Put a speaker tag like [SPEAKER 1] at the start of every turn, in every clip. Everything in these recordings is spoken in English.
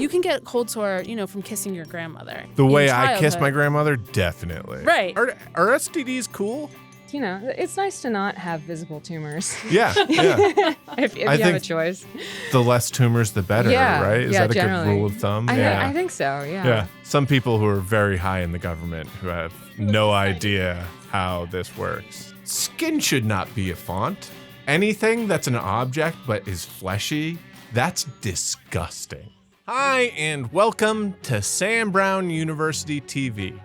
[SPEAKER 1] You can get cold sore, from kissing your grandmother.
[SPEAKER 2] The way I kiss my grandmother, definitely.
[SPEAKER 1] Right.
[SPEAKER 2] Are STDs cool?
[SPEAKER 3] It's nice to not have visible tumors.
[SPEAKER 2] Yeah.
[SPEAKER 3] if you have a choice.
[SPEAKER 2] The less tumors, the better, right? Is that a
[SPEAKER 3] generally.
[SPEAKER 2] good rule of thumb?
[SPEAKER 3] I think so, yeah.
[SPEAKER 2] Yeah. Some people who are very high in the government who have no idea how this works. Skin should not be a font. Anything that's an object but is fleshy, that's disgusting. Hi, and welcome to SambrownUnitv TV.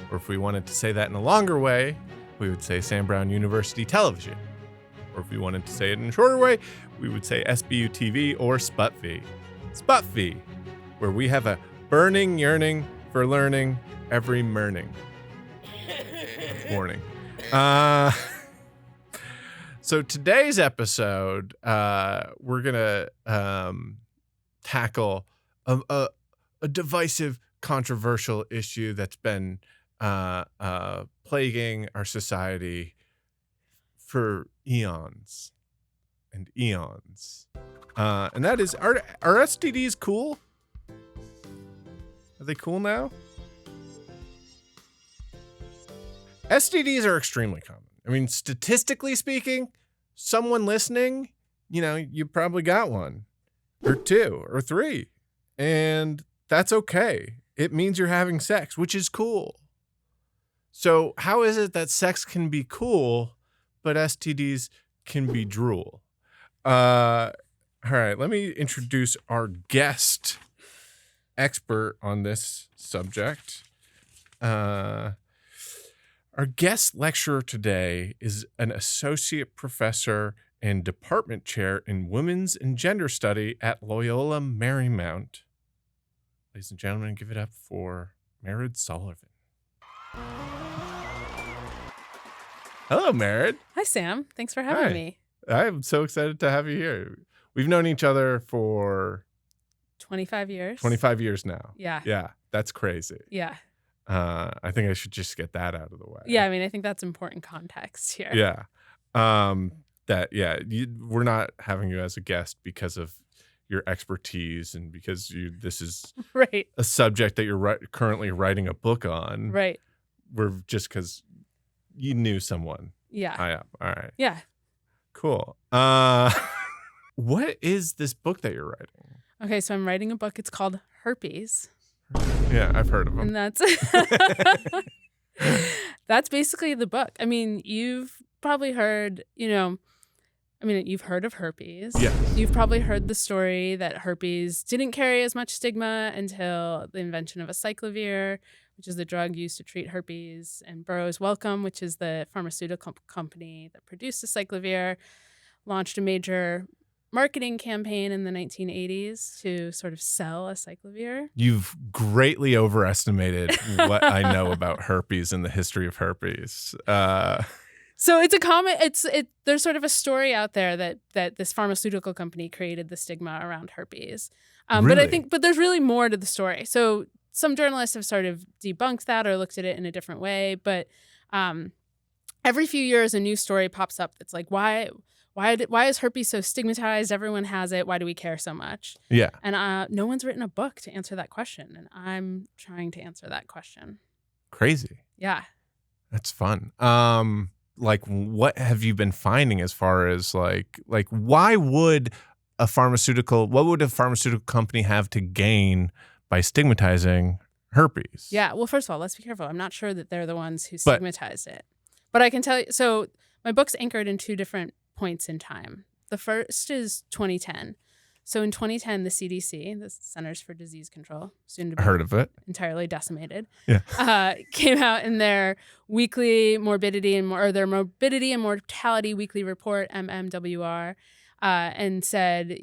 [SPEAKER 2] Or if we wanted to say that in a longer way, we would say Sam Brown University Television. Or if we wanted to say it in a shorter way, we would say SBUTV or SBUTV. SBUTV, where we have a burning yearning for learning every morning. So today's episode, we're going to tackle a divisive, controversial issue that's been plaguing our society for eons and eons. And that is, are STDs cool? Are they cool now? STDs are extremely common. I mean, statistically speaking, someone listening, you probably got one or two or three, and that's okay. It means you're having sex, which is cool. So how is it that sex can be cool, but STDs can be drool? All right, let me introduce our guest expert on this subject. Our guest lecturer today is an associate professor and department chair in women's and gender study at Loyola Marymount. Ladies and gentlemen, give it up for Mairead Sullivan. Hello, Mairead.
[SPEAKER 1] Hi, Sam. Thanks for having me.
[SPEAKER 2] I'm so excited to have you here. We've known each other for
[SPEAKER 1] 25 years.
[SPEAKER 2] 25 years now.
[SPEAKER 1] Yeah.
[SPEAKER 2] Yeah, that's crazy.
[SPEAKER 1] Yeah.
[SPEAKER 2] I think I should just get that out of the way.
[SPEAKER 1] Yeah, I mean, I think that's important context here.
[SPEAKER 2] Yeah. We're not having you as a guest because of your expertise and because this is
[SPEAKER 1] right.
[SPEAKER 2] a subject that you're currently writing a book on.
[SPEAKER 1] Right.
[SPEAKER 2] We're just because you knew someone.
[SPEAKER 1] Yeah.
[SPEAKER 2] All right.
[SPEAKER 1] Yeah.
[SPEAKER 2] Cool. What is this book that you're writing?
[SPEAKER 1] Okay, so I'm writing a book. It's called Herpes.
[SPEAKER 2] Yeah, I've heard of them.
[SPEAKER 1] And that's basically the book. I mean, you've probably heard, you've heard of herpes.
[SPEAKER 2] Yes.
[SPEAKER 1] You've probably heard the story that herpes didn't carry as much stigma until the invention of acyclovir, which is the drug used to treat herpes, and Burroughs Wellcome, which is the pharmaceutical company that produced acyclovir, launched a major marketing campaign in the 1980s to sort of sell acyclovir. You've
[SPEAKER 2] greatly overestimated what I know about herpes and the history of herpes.
[SPEAKER 1] So it's a common. There's sort of a story out there that this pharmaceutical company created the stigma around herpes.
[SPEAKER 2] Really?
[SPEAKER 1] But there's really more to the story. So some journalists have sort of debunked that or looked at it in a different way. But every few years, a new story pops up that's like, why is herpes so stigmatized? Everyone has it. Why do we care so much?
[SPEAKER 2] Yeah.
[SPEAKER 1] And no one's written a book to answer that question. And I'm trying to answer that question.
[SPEAKER 2] Crazy.
[SPEAKER 1] Yeah.
[SPEAKER 2] That's fun. What have you been finding as far as what would a pharmaceutical company have to gain by stigmatizing herpes?
[SPEAKER 1] Yeah. Well, first of all, let's be careful. I'm not sure that they're the ones who stigmatized it. But I can tell you, so my book's anchored in two different points in time. The first is 2010. So in 2010, the CDC, the Centers for Disease Control, soon to be
[SPEAKER 2] heard of it,
[SPEAKER 1] entirely decimated,
[SPEAKER 2] came
[SPEAKER 1] out in their weekly morbidity and mortality weekly report, MMWR, and said,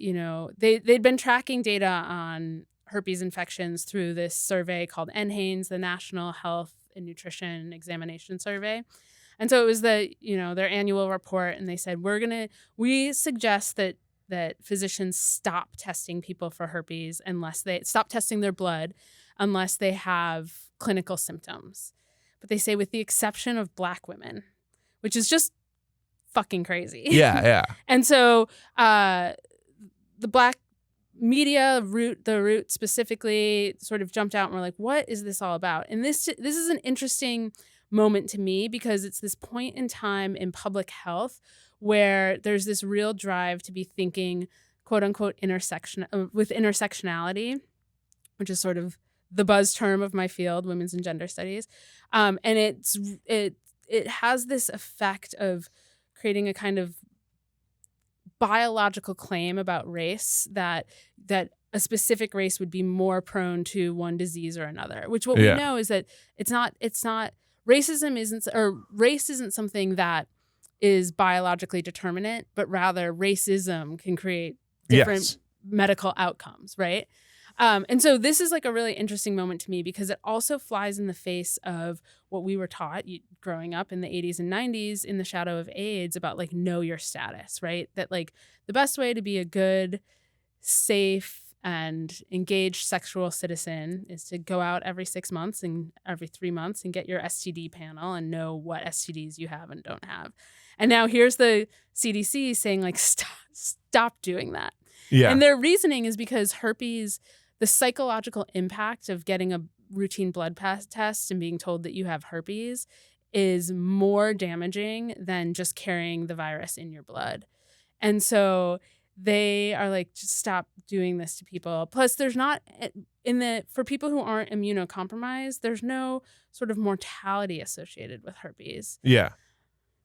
[SPEAKER 1] they'd been tracking data on herpes infections through this survey called NHANES, the National Health and Nutrition Examination Survey. And so it was their annual report, and they said, we suggest that physicians stop testing people for herpes unless they stop testing their blood unless they have clinical symptoms. But they say with the exception of Black women, which is just fucking crazy.
[SPEAKER 2] Yeah.
[SPEAKER 1] And so the Black media, the Root specifically, sort of jumped out and were like, what is this all about? And this is an interesting moment to me because it's this point in time in public health where there's this real drive to be thinking, quote unquote, with intersectionality, which is sort of the buzz term of my field, women's and gender studies. And it has this effect of creating a kind of biological claim about race that a specific race would be more prone to one disease or another, which what we know is that it's not race isn't something that is biologically determinate, but rather racism can create different medical outcomes, right? And so this is like a really interesting moment to me because it also flies in the face of what we were taught growing up in the 80s and 90s in the shadow of AIDS about like know your status, right? That like the best way to be a good, safe, and engaged sexual citizen is to go out every 6 months and every 3 months and get your STD panel and know what STDs you have and don't have. And now here's the CDC saying like stop doing that. Yeah. And their reasoning is because herpes, the psychological impact of getting a routine blood test and being told that you have herpes is more damaging than just carrying the virus in your blood. And so they are like, just stop doing this to people. Plus, there's not for people who aren't immunocompromised, there's no sort of mortality associated with herpes.
[SPEAKER 2] Yeah.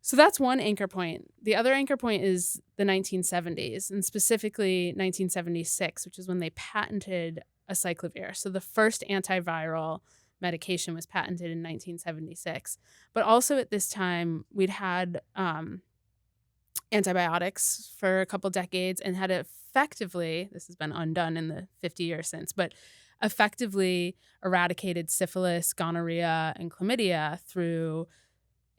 [SPEAKER 1] So that's one anchor point. The other anchor point is the 1970s, and specifically 1976, which is when they patented acyclovir. So the first antiviral medication was patented in 1976. But also at this time, we'd had antibiotics for a couple decades and had effectively, this has been undone in the 50 years since, but effectively eradicated syphilis, gonorrhea, and chlamydia through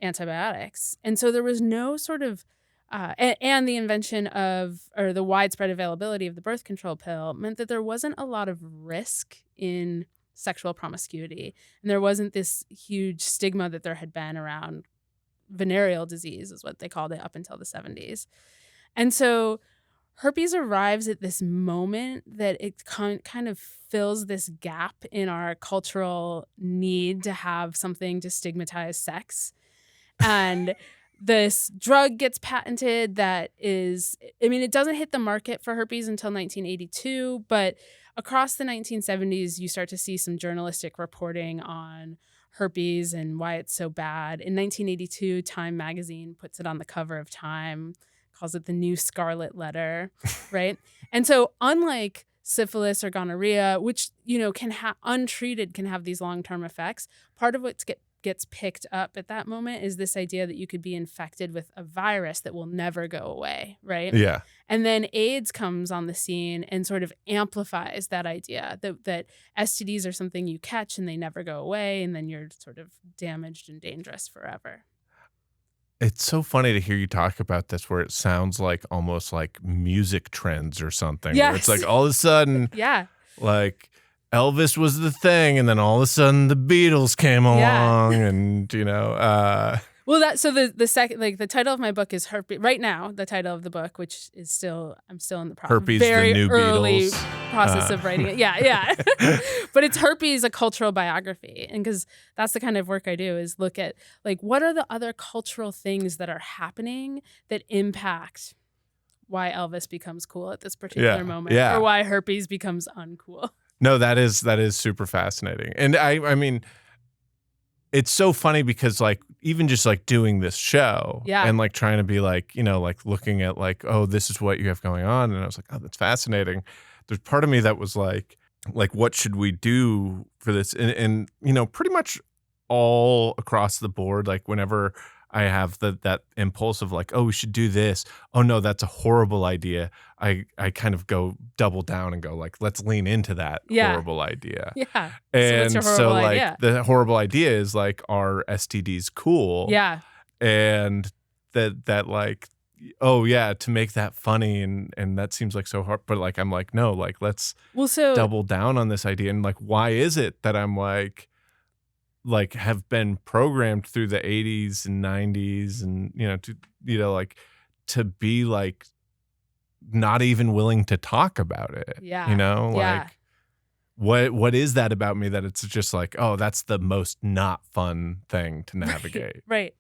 [SPEAKER 1] antibiotics. And so there was no sort of, and the invention of, or the widespread availability of the birth control pill meant that there wasn't a lot of risk in sexual promiscuity. And there wasn't this huge stigma that there had been around venereal disease, is what they called it up until the 70s. And so herpes arrives at this moment that it kind of fills this gap in our cultural need to have something to stigmatize sex. And this drug gets patented that is, I mean, it doesn't hit the market for herpes until 1982, but across the 1970s, you start to see some journalistic reporting on herpes and why it's so bad. In 1982, Time magazine puts it on the cover of Time, calls it the new Scarlet Letter, right? And so unlike syphilis or gonorrhea, which, you know, untreated can have these long-term effects, part of what gets picked up at that moment is this idea that you could be infected with a virus that will never go away, right?
[SPEAKER 2] Yeah.
[SPEAKER 1] And then AIDS comes on the scene and sort of amplifies that idea that STDs are something you catch and they never go away, and then you're sort of damaged and dangerous forever.
[SPEAKER 2] It's so funny to hear you talk about this where it sounds like almost like music trends or something.
[SPEAKER 1] Yes.
[SPEAKER 2] Where it's like all of a sudden,
[SPEAKER 1] yeah,
[SPEAKER 2] like Elvis was the thing, and then all of a sudden the Beatles came along, and you know.
[SPEAKER 1] Well, the second, like the title of my book is Herpes. Right now, the title of the book, which is I'm still in the process.
[SPEAKER 2] Herpes,
[SPEAKER 1] very
[SPEAKER 2] the new
[SPEAKER 1] early
[SPEAKER 2] Beatles.
[SPEAKER 1] Process of writing it. Yeah. But it's Herpes, a cultural biography, and because that's the kind of work I do is look at like what are the other cultural things that are happening that impact why Elvis becomes cool at this particular moment, or why herpes becomes uncool.
[SPEAKER 2] No, that is super fascinating. And I mean, it's so funny because like even just like doing this show and like trying to be like, you know, like looking at like, oh, this is what you have going on. And I was like, oh, that's fascinating. There's part of me that was like, what should we do for this? And you know, pretty much all across the board, like whenever I have that impulse of like, oh, we should do this. Oh no, that's a horrible idea. I kind of go double down and go like, let's lean into that horrible idea.
[SPEAKER 1] Yeah.
[SPEAKER 2] And
[SPEAKER 1] so
[SPEAKER 2] like
[SPEAKER 1] idea?
[SPEAKER 2] The horrible idea is like, are STDs cool?
[SPEAKER 1] Yeah.
[SPEAKER 2] And that like, oh yeah, to make that funny and that seems like so hard. But like I'm like, no, like let's double down on this idea. And like, why is it that I'm like have been programmed through the 80s and 90s and, you know, to be like not even willing to talk about it.
[SPEAKER 1] Yeah.
[SPEAKER 2] You know,
[SPEAKER 1] Yeah.
[SPEAKER 2] like what is that about me that it's just like, oh, that's the most not fun thing to navigate.
[SPEAKER 1] Right.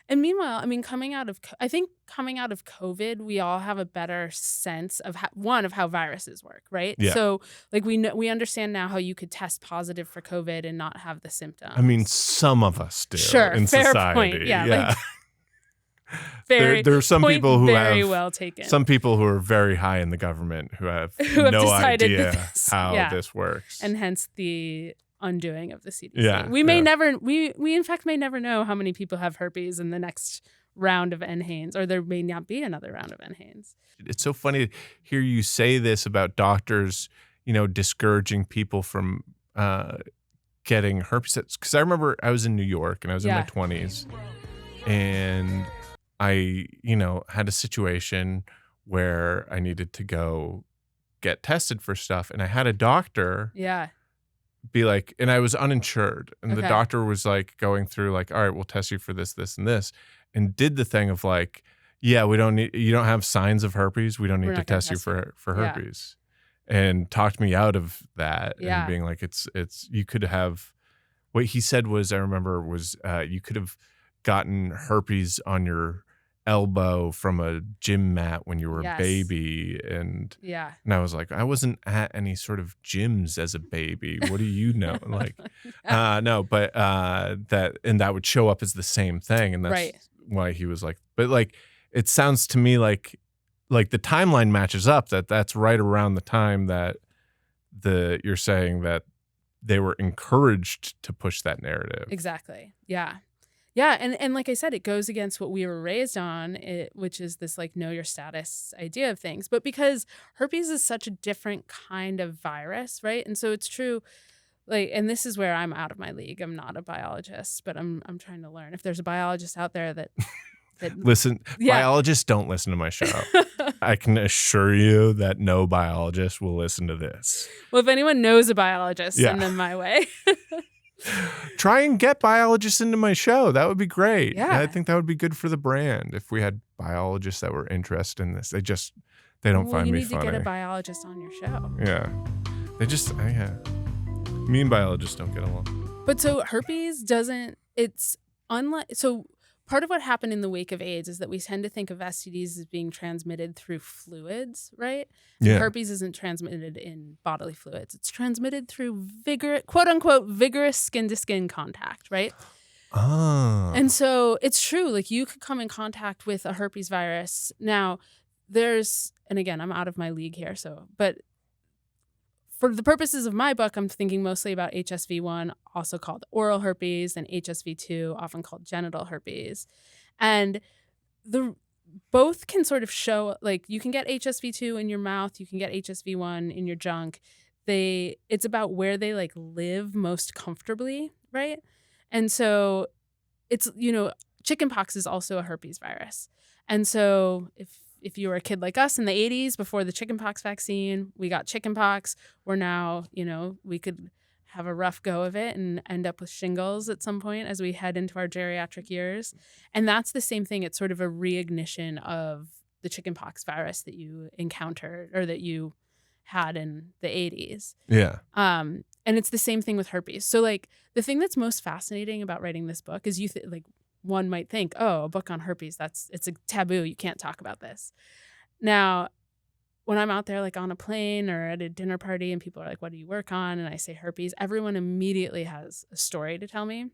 [SPEAKER 1] And meanwhile, I mean, coming out of COVID, we all have a better sense of how viruses work, right?
[SPEAKER 2] Yeah.
[SPEAKER 1] So, like, we understand now how you could test positive for COVID and not have the symptoms.
[SPEAKER 2] I mean, some of us do
[SPEAKER 1] Sure,
[SPEAKER 2] in
[SPEAKER 1] fair
[SPEAKER 2] society.
[SPEAKER 1] point. Yeah,
[SPEAKER 2] Yeah.
[SPEAKER 1] Very,
[SPEAKER 2] there are some
[SPEAKER 1] point
[SPEAKER 2] people who
[SPEAKER 1] very
[SPEAKER 2] have
[SPEAKER 1] well taken.
[SPEAKER 2] some people who are very high in the government who have
[SPEAKER 1] Who
[SPEAKER 2] no
[SPEAKER 1] decided
[SPEAKER 2] idea
[SPEAKER 1] this.
[SPEAKER 2] how
[SPEAKER 1] Yeah.
[SPEAKER 2] this works.
[SPEAKER 1] And hence the undoing of the CDC.
[SPEAKER 2] Yeah,
[SPEAKER 1] We may
[SPEAKER 2] yeah.
[SPEAKER 1] never, we in fact may never know how many people have herpes in the next round of NHANES, or there may not be another round of NHANES.
[SPEAKER 2] It's so funny to hear you say this about doctors, you know, discouraging people from getting herpes. Because I remember I was in New York and I was in my 20s, and I, you know, had a situation where I needed to go get tested for stuff, and I had a doctor
[SPEAKER 1] Yeah.
[SPEAKER 2] be like, and I was uninsured, and the
[SPEAKER 1] Okay.
[SPEAKER 2] doctor was like going through like, all right, we'll test you for this, this, and this, and did the thing of like, yeah, you don't have signs of herpes, we don't
[SPEAKER 1] We're
[SPEAKER 2] need to
[SPEAKER 1] not gonna
[SPEAKER 2] test you
[SPEAKER 1] test
[SPEAKER 2] for
[SPEAKER 1] Yeah.
[SPEAKER 2] herpes, and talked me out of that,
[SPEAKER 1] Yeah.
[SPEAKER 2] and being like, it's you could have, what he said was, I remember was, you could have gotten herpes on your elbow from a gym mat when you were
[SPEAKER 1] Yes.
[SPEAKER 2] a baby, and
[SPEAKER 1] Yeah.
[SPEAKER 2] I was like, I wasn't at any sort of gyms as a baby. What do you know? Like, no, but that would show up as the same thing, and that's
[SPEAKER 1] Right.
[SPEAKER 2] why he was like. But like, it sounds to me like the timeline matches up. That's right around the time that you're saying that they were encouraged to push that narrative.
[SPEAKER 1] Exactly. Yeah. Yeah. And like I said, it goes against what we were raised on, which is this like know your status idea of things. But because herpes is such a different kind of virus, right? And so it's true, like, and this is where I'm out of my league. I'm not a biologist, but I'm trying to learn. If there's a biologist out there that
[SPEAKER 2] Listen,
[SPEAKER 1] Yeah.
[SPEAKER 2] biologists don't listen to my show. I can assure you that no biologist will listen to this.
[SPEAKER 1] Well, if anyone knows a biologist,
[SPEAKER 2] Yeah.
[SPEAKER 1] send them my way.
[SPEAKER 2] Try and get biologists into my show. That would be great.
[SPEAKER 1] Yeah.
[SPEAKER 2] I think that would be good for the brand if we had biologists that were interested in this. They don't
[SPEAKER 1] Well,
[SPEAKER 2] find
[SPEAKER 1] you
[SPEAKER 2] me
[SPEAKER 1] need
[SPEAKER 2] funny.
[SPEAKER 1] to get a biologist on your show.
[SPEAKER 2] Yeah. Yeah. Me and biologists don't get along.
[SPEAKER 1] But so herpes doesn't, it's unlike, so part of what happened in the wake of AIDS is that we tend to think of STDs as being transmitted through fluids, right?
[SPEAKER 2] Yeah.
[SPEAKER 1] Herpes isn't transmitted in bodily fluids. It's transmitted through quote unquote, vigorous skin to skin contact, right?
[SPEAKER 2] Oh.
[SPEAKER 1] And so it's true, like you could come in contact with a herpes virus. Now and again, I'm out of my league here, but for the purposes of my book, I'm thinking mostly about HSV1, also called oral herpes, and HSV2, often called genital herpes. And both can sort of show, like you can get HSV2 in your mouth, you can get HSV1 in your junk. It's about where they like live most comfortably, right? And so it's, chickenpox is also a herpes virus. And so if you were a kid like us in the 80s before the chickenpox vaccine, we got chickenpox. We're now, we could have a rough go of it and end up with shingles at some point as we head into our geriatric years. And that's the same thing. It's sort of a reignition of the chickenpox virus that you encountered or that you had in the 80s.
[SPEAKER 2] Yeah.
[SPEAKER 1] And it's the same thing with herpes. So like the thing that's most fascinating about writing this book is one might think, oh, a book on herpes, it's a taboo. You can't talk about this. Now, when I'm out there like on a plane or at a dinner party and people are like, what do you work on? And I say herpes, everyone immediately has a story to tell me.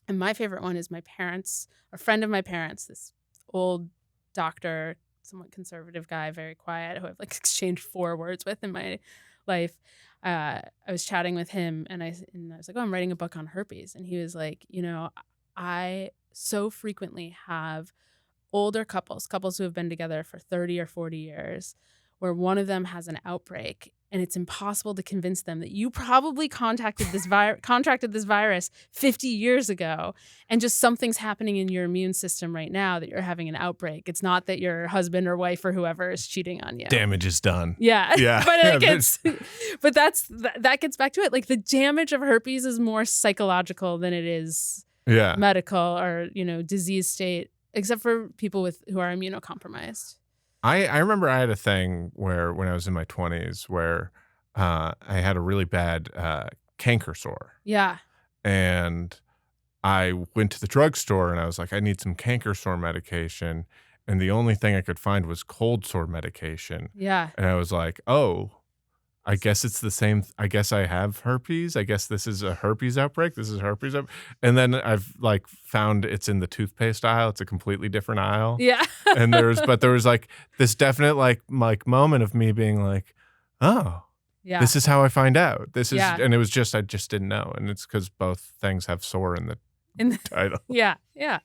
[SPEAKER 1] And my favorite one is my parents, a friend of my parents, this old doctor, somewhat conservative guy, very quiet, who I've like exchanged 4 words with in my life. I was chatting with him and I was like, oh, I'm writing a book on herpes. And he was like, I so frequently have older couples who have been together for 30 or 40 years, where one of them has an outbreak and it's impossible to convince them that you probably contracted this virus 50 years ago and just something's happening in your immune system right now that you're having an outbreak. It's not that your husband or wife or whoever is cheating on you.
[SPEAKER 2] Damage is done.
[SPEAKER 1] Yeah.
[SPEAKER 2] Yeah.
[SPEAKER 1] but that gets back to it. Like the damage of herpes is more psychological than it is medical or, disease state, except for people who are immunocompromised.
[SPEAKER 2] I remember I had a thing where when I was in my 20s where I had a really bad canker sore.
[SPEAKER 1] Yeah.
[SPEAKER 2] And I went to the drugstore and I was like, I need some canker sore medication. And the only thing I could find was cold sore medication.
[SPEAKER 1] Yeah.
[SPEAKER 2] And I was like, oh, I guess it's the same. I guess I have herpes. I guess this is a herpes outbreak. This is herpes. And then I've like found it's in the toothpaste aisle. It's a completely different aisle.
[SPEAKER 1] Yeah.
[SPEAKER 2] And there was like this definite like moment of me being like, oh,
[SPEAKER 1] Yeah.
[SPEAKER 2] this is how I find out. This is,
[SPEAKER 1] Yeah.
[SPEAKER 2] and it was just, I just didn't know. And it's because both things have sore in the title.
[SPEAKER 1] Yeah. Yeah.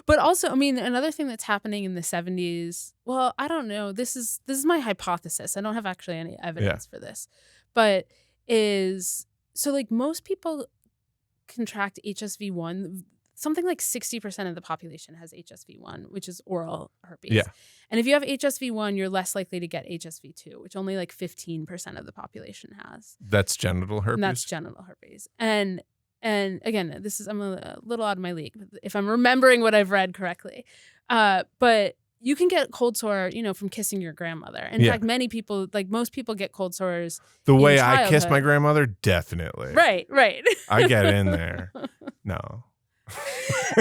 [SPEAKER 1] But also, I mean, another thing that's happening in the 70s, well, I don't know. This is my hypothesis. I don't have actually any evidence for this. But so like most people contract HSV1. Something like 60% of the population has HSV1, which is oral herpes.
[SPEAKER 2] Yeah.
[SPEAKER 1] And if you have HSV1, you're less likely to get HSV2, which only like 15% of the population has.
[SPEAKER 2] That's genital herpes?
[SPEAKER 1] And that's genital herpes. And again, I'm a little out of my league if I'm remembering what I've read correctly. But you can get cold sore, from kissing your grandmother. In fact, many people, like most people, get cold sores.
[SPEAKER 2] The way I kiss my grandmother, definitely.
[SPEAKER 1] Right.
[SPEAKER 2] I get in there. No.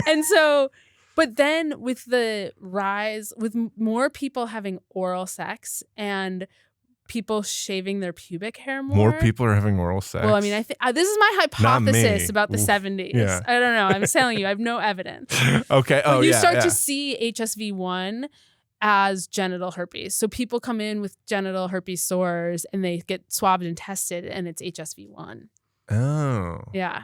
[SPEAKER 1] And so, but then with the rise, with more people having oral sex and people shaving their pubic hair more
[SPEAKER 2] people are having oral sex.
[SPEAKER 1] Well, I mean, I think this is my hypothesis about the 70s.
[SPEAKER 2] Yeah.
[SPEAKER 1] I don't know. I'm telling you, I have no evidence.
[SPEAKER 2] Okay.
[SPEAKER 1] But you start to see HSV1 as genital herpes. So people come in with genital herpes sores and they get swabbed and tested, and it's HSV1.
[SPEAKER 2] Oh.
[SPEAKER 1] Yeah.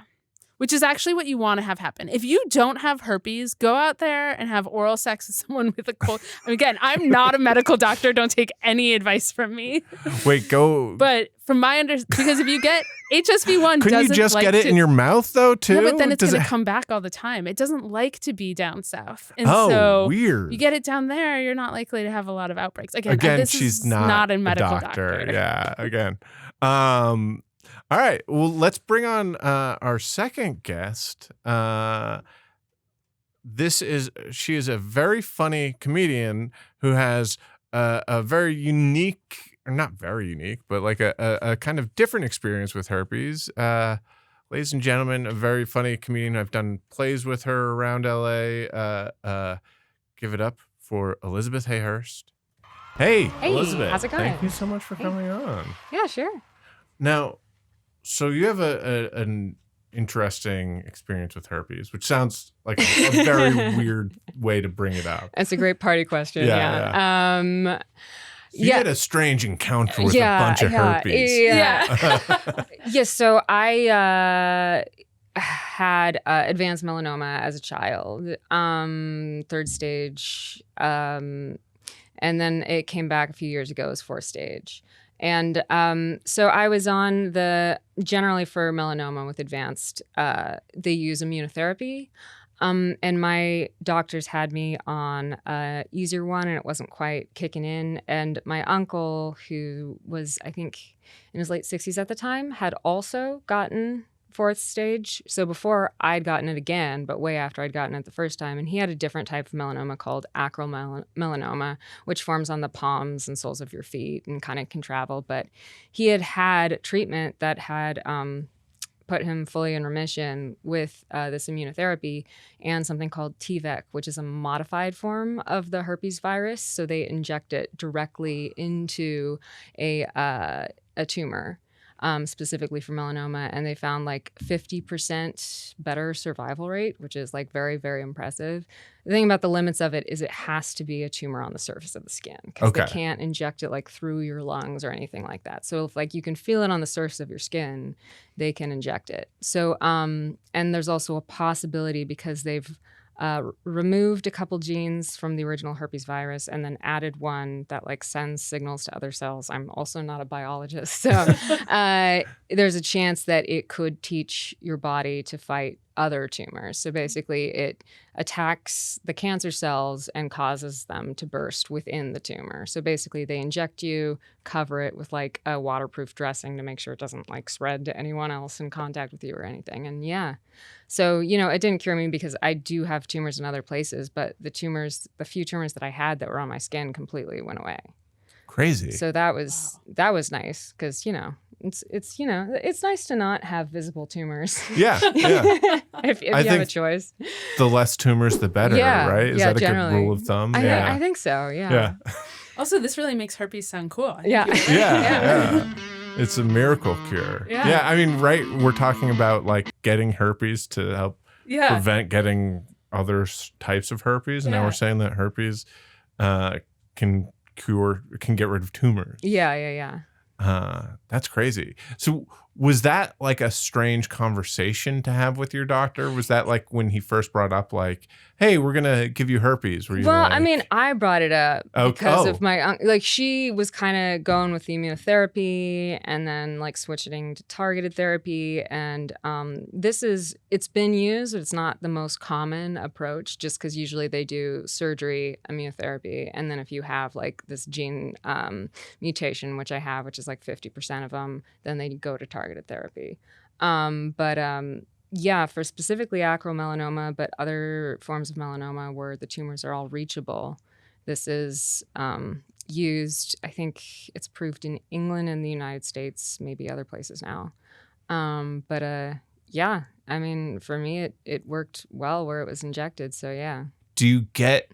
[SPEAKER 1] Which is actually what you want to have happen. If you don't have herpes, go out there and have oral sex with someone with a cold. Again, I'm not a medical doctor. Don't take any advice from me.
[SPEAKER 2] Wait, go.
[SPEAKER 1] But from my understanding, because if you get HSV1,
[SPEAKER 2] couldn't you just get it in your mouth though too?
[SPEAKER 1] No, but then it's going to come back all the time. It doesn't like to be down south, and
[SPEAKER 2] so weird.
[SPEAKER 1] You get it down there, you're not likely to have a lot of outbreaks. Again,
[SPEAKER 2] she's
[SPEAKER 1] not a medical doctor.
[SPEAKER 2] Yeah. Again. All right. Well, let's bring on our second guest. She is a very funny comedian who has a very unique, or not very unique, but like a kind of different experience with herpes. Ladies and gentlemen, a very funny comedian. I've done plays with her around LA. Give it up for Elizabeth Hayhurst. Hey, Elizabeth.
[SPEAKER 3] How's it going?
[SPEAKER 2] Thank you so much for coming on.
[SPEAKER 3] Yeah, sure.
[SPEAKER 2] Now, so you have an interesting experience with herpes, which sounds like a very weird way to bring it up.
[SPEAKER 3] It's a great party question. Yeah.
[SPEAKER 2] You had a strange encounter with a bunch of herpes.
[SPEAKER 3] Yeah. So I had advanced melanoma as a child, third stage, and then it came back a few years ago as fourth stage. And so I was on generally for melanoma with advanced, they use immunotherapy. And my doctors had me on an easier one, and it wasn't quite kicking in. And my uncle, who was, I think, in his late 60s at the time, had also gotten fourth stage. So before I'd gotten it again, but way after I'd gotten it the first time. And he had a different type of melanoma called acral melanoma, which forms on the palms and soles of your feet and kind of can travel. But he had treatment that had put him fully in remission with this immunotherapy and something called TVEC, which is a modified form of the herpes virus. So they inject it directly into a tumor. Specifically for melanoma, and they found like 50% better survival rate, which is like very, very impressive. The thing about the limits of it is it has to be a tumor on the surface of the skin, because they can't inject it like through your lungs or anything like that. So if like you can feel it on the surface of your skin, they can inject it. So and there's also a possibility, because they've removed a couple genes from the original herpes virus and then added one that like sends signals to other cells. I'm also not a biologist, so there's a chance that it could teach your body to fight other tumors. So basically it attacks the cancer cells and causes them to burst within the tumor. So basically they inject you, cover it with like a waterproof dressing to make sure it doesn't like spread to anyone else in contact with you or anything. And yeah, so, you know, it didn't cure me because I do have tumors in other places, but the few tumors that I had that were on my skin completely went away.
[SPEAKER 2] Crazy.
[SPEAKER 3] So that was nice because, you know, it's you know, it's nice to not have visible tumors.
[SPEAKER 2] Yeah.
[SPEAKER 3] if you have a choice.
[SPEAKER 2] The less tumors, the better, right? Is that a
[SPEAKER 3] generally.
[SPEAKER 2] good rule of thumb?
[SPEAKER 3] I think so, yeah.
[SPEAKER 1] Also, this really makes herpes sound cool.
[SPEAKER 3] Yeah.
[SPEAKER 2] Yeah. It's a miracle cure. Yeah. I mean, right, we're talking about like getting herpes to help prevent getting other types of herpes. And now we're saying that herpes can get rid of tumors.
[SPEAKER 3] Yeah.
[SPEAKER 2] That's crazy. So was that like a strange conversation to have with your doctor? Was that like when he first brought up like, hey, we're going to give you herpes? Were you
[SPEAKER 3] I mean, I brought it up because of my, like she was kind of going with the immunotherapy and then like switching to targeted therapy. And it's been used, but it's not the most common approach just because usually they do surgery, immunotherapy. And then if you have like this gene mutation, which I have, which is like 50% of them, then they go to targeted therapy. Yeah, for specifically acromelanoma, but other forms of melanoma where the tumors are all reachable, this is used, I think it's approved in England and the United States, maybe other places now. Yeah, I mean, for me, it worked well where it was injected, so yeah.
[SPEAKER 2] Do you get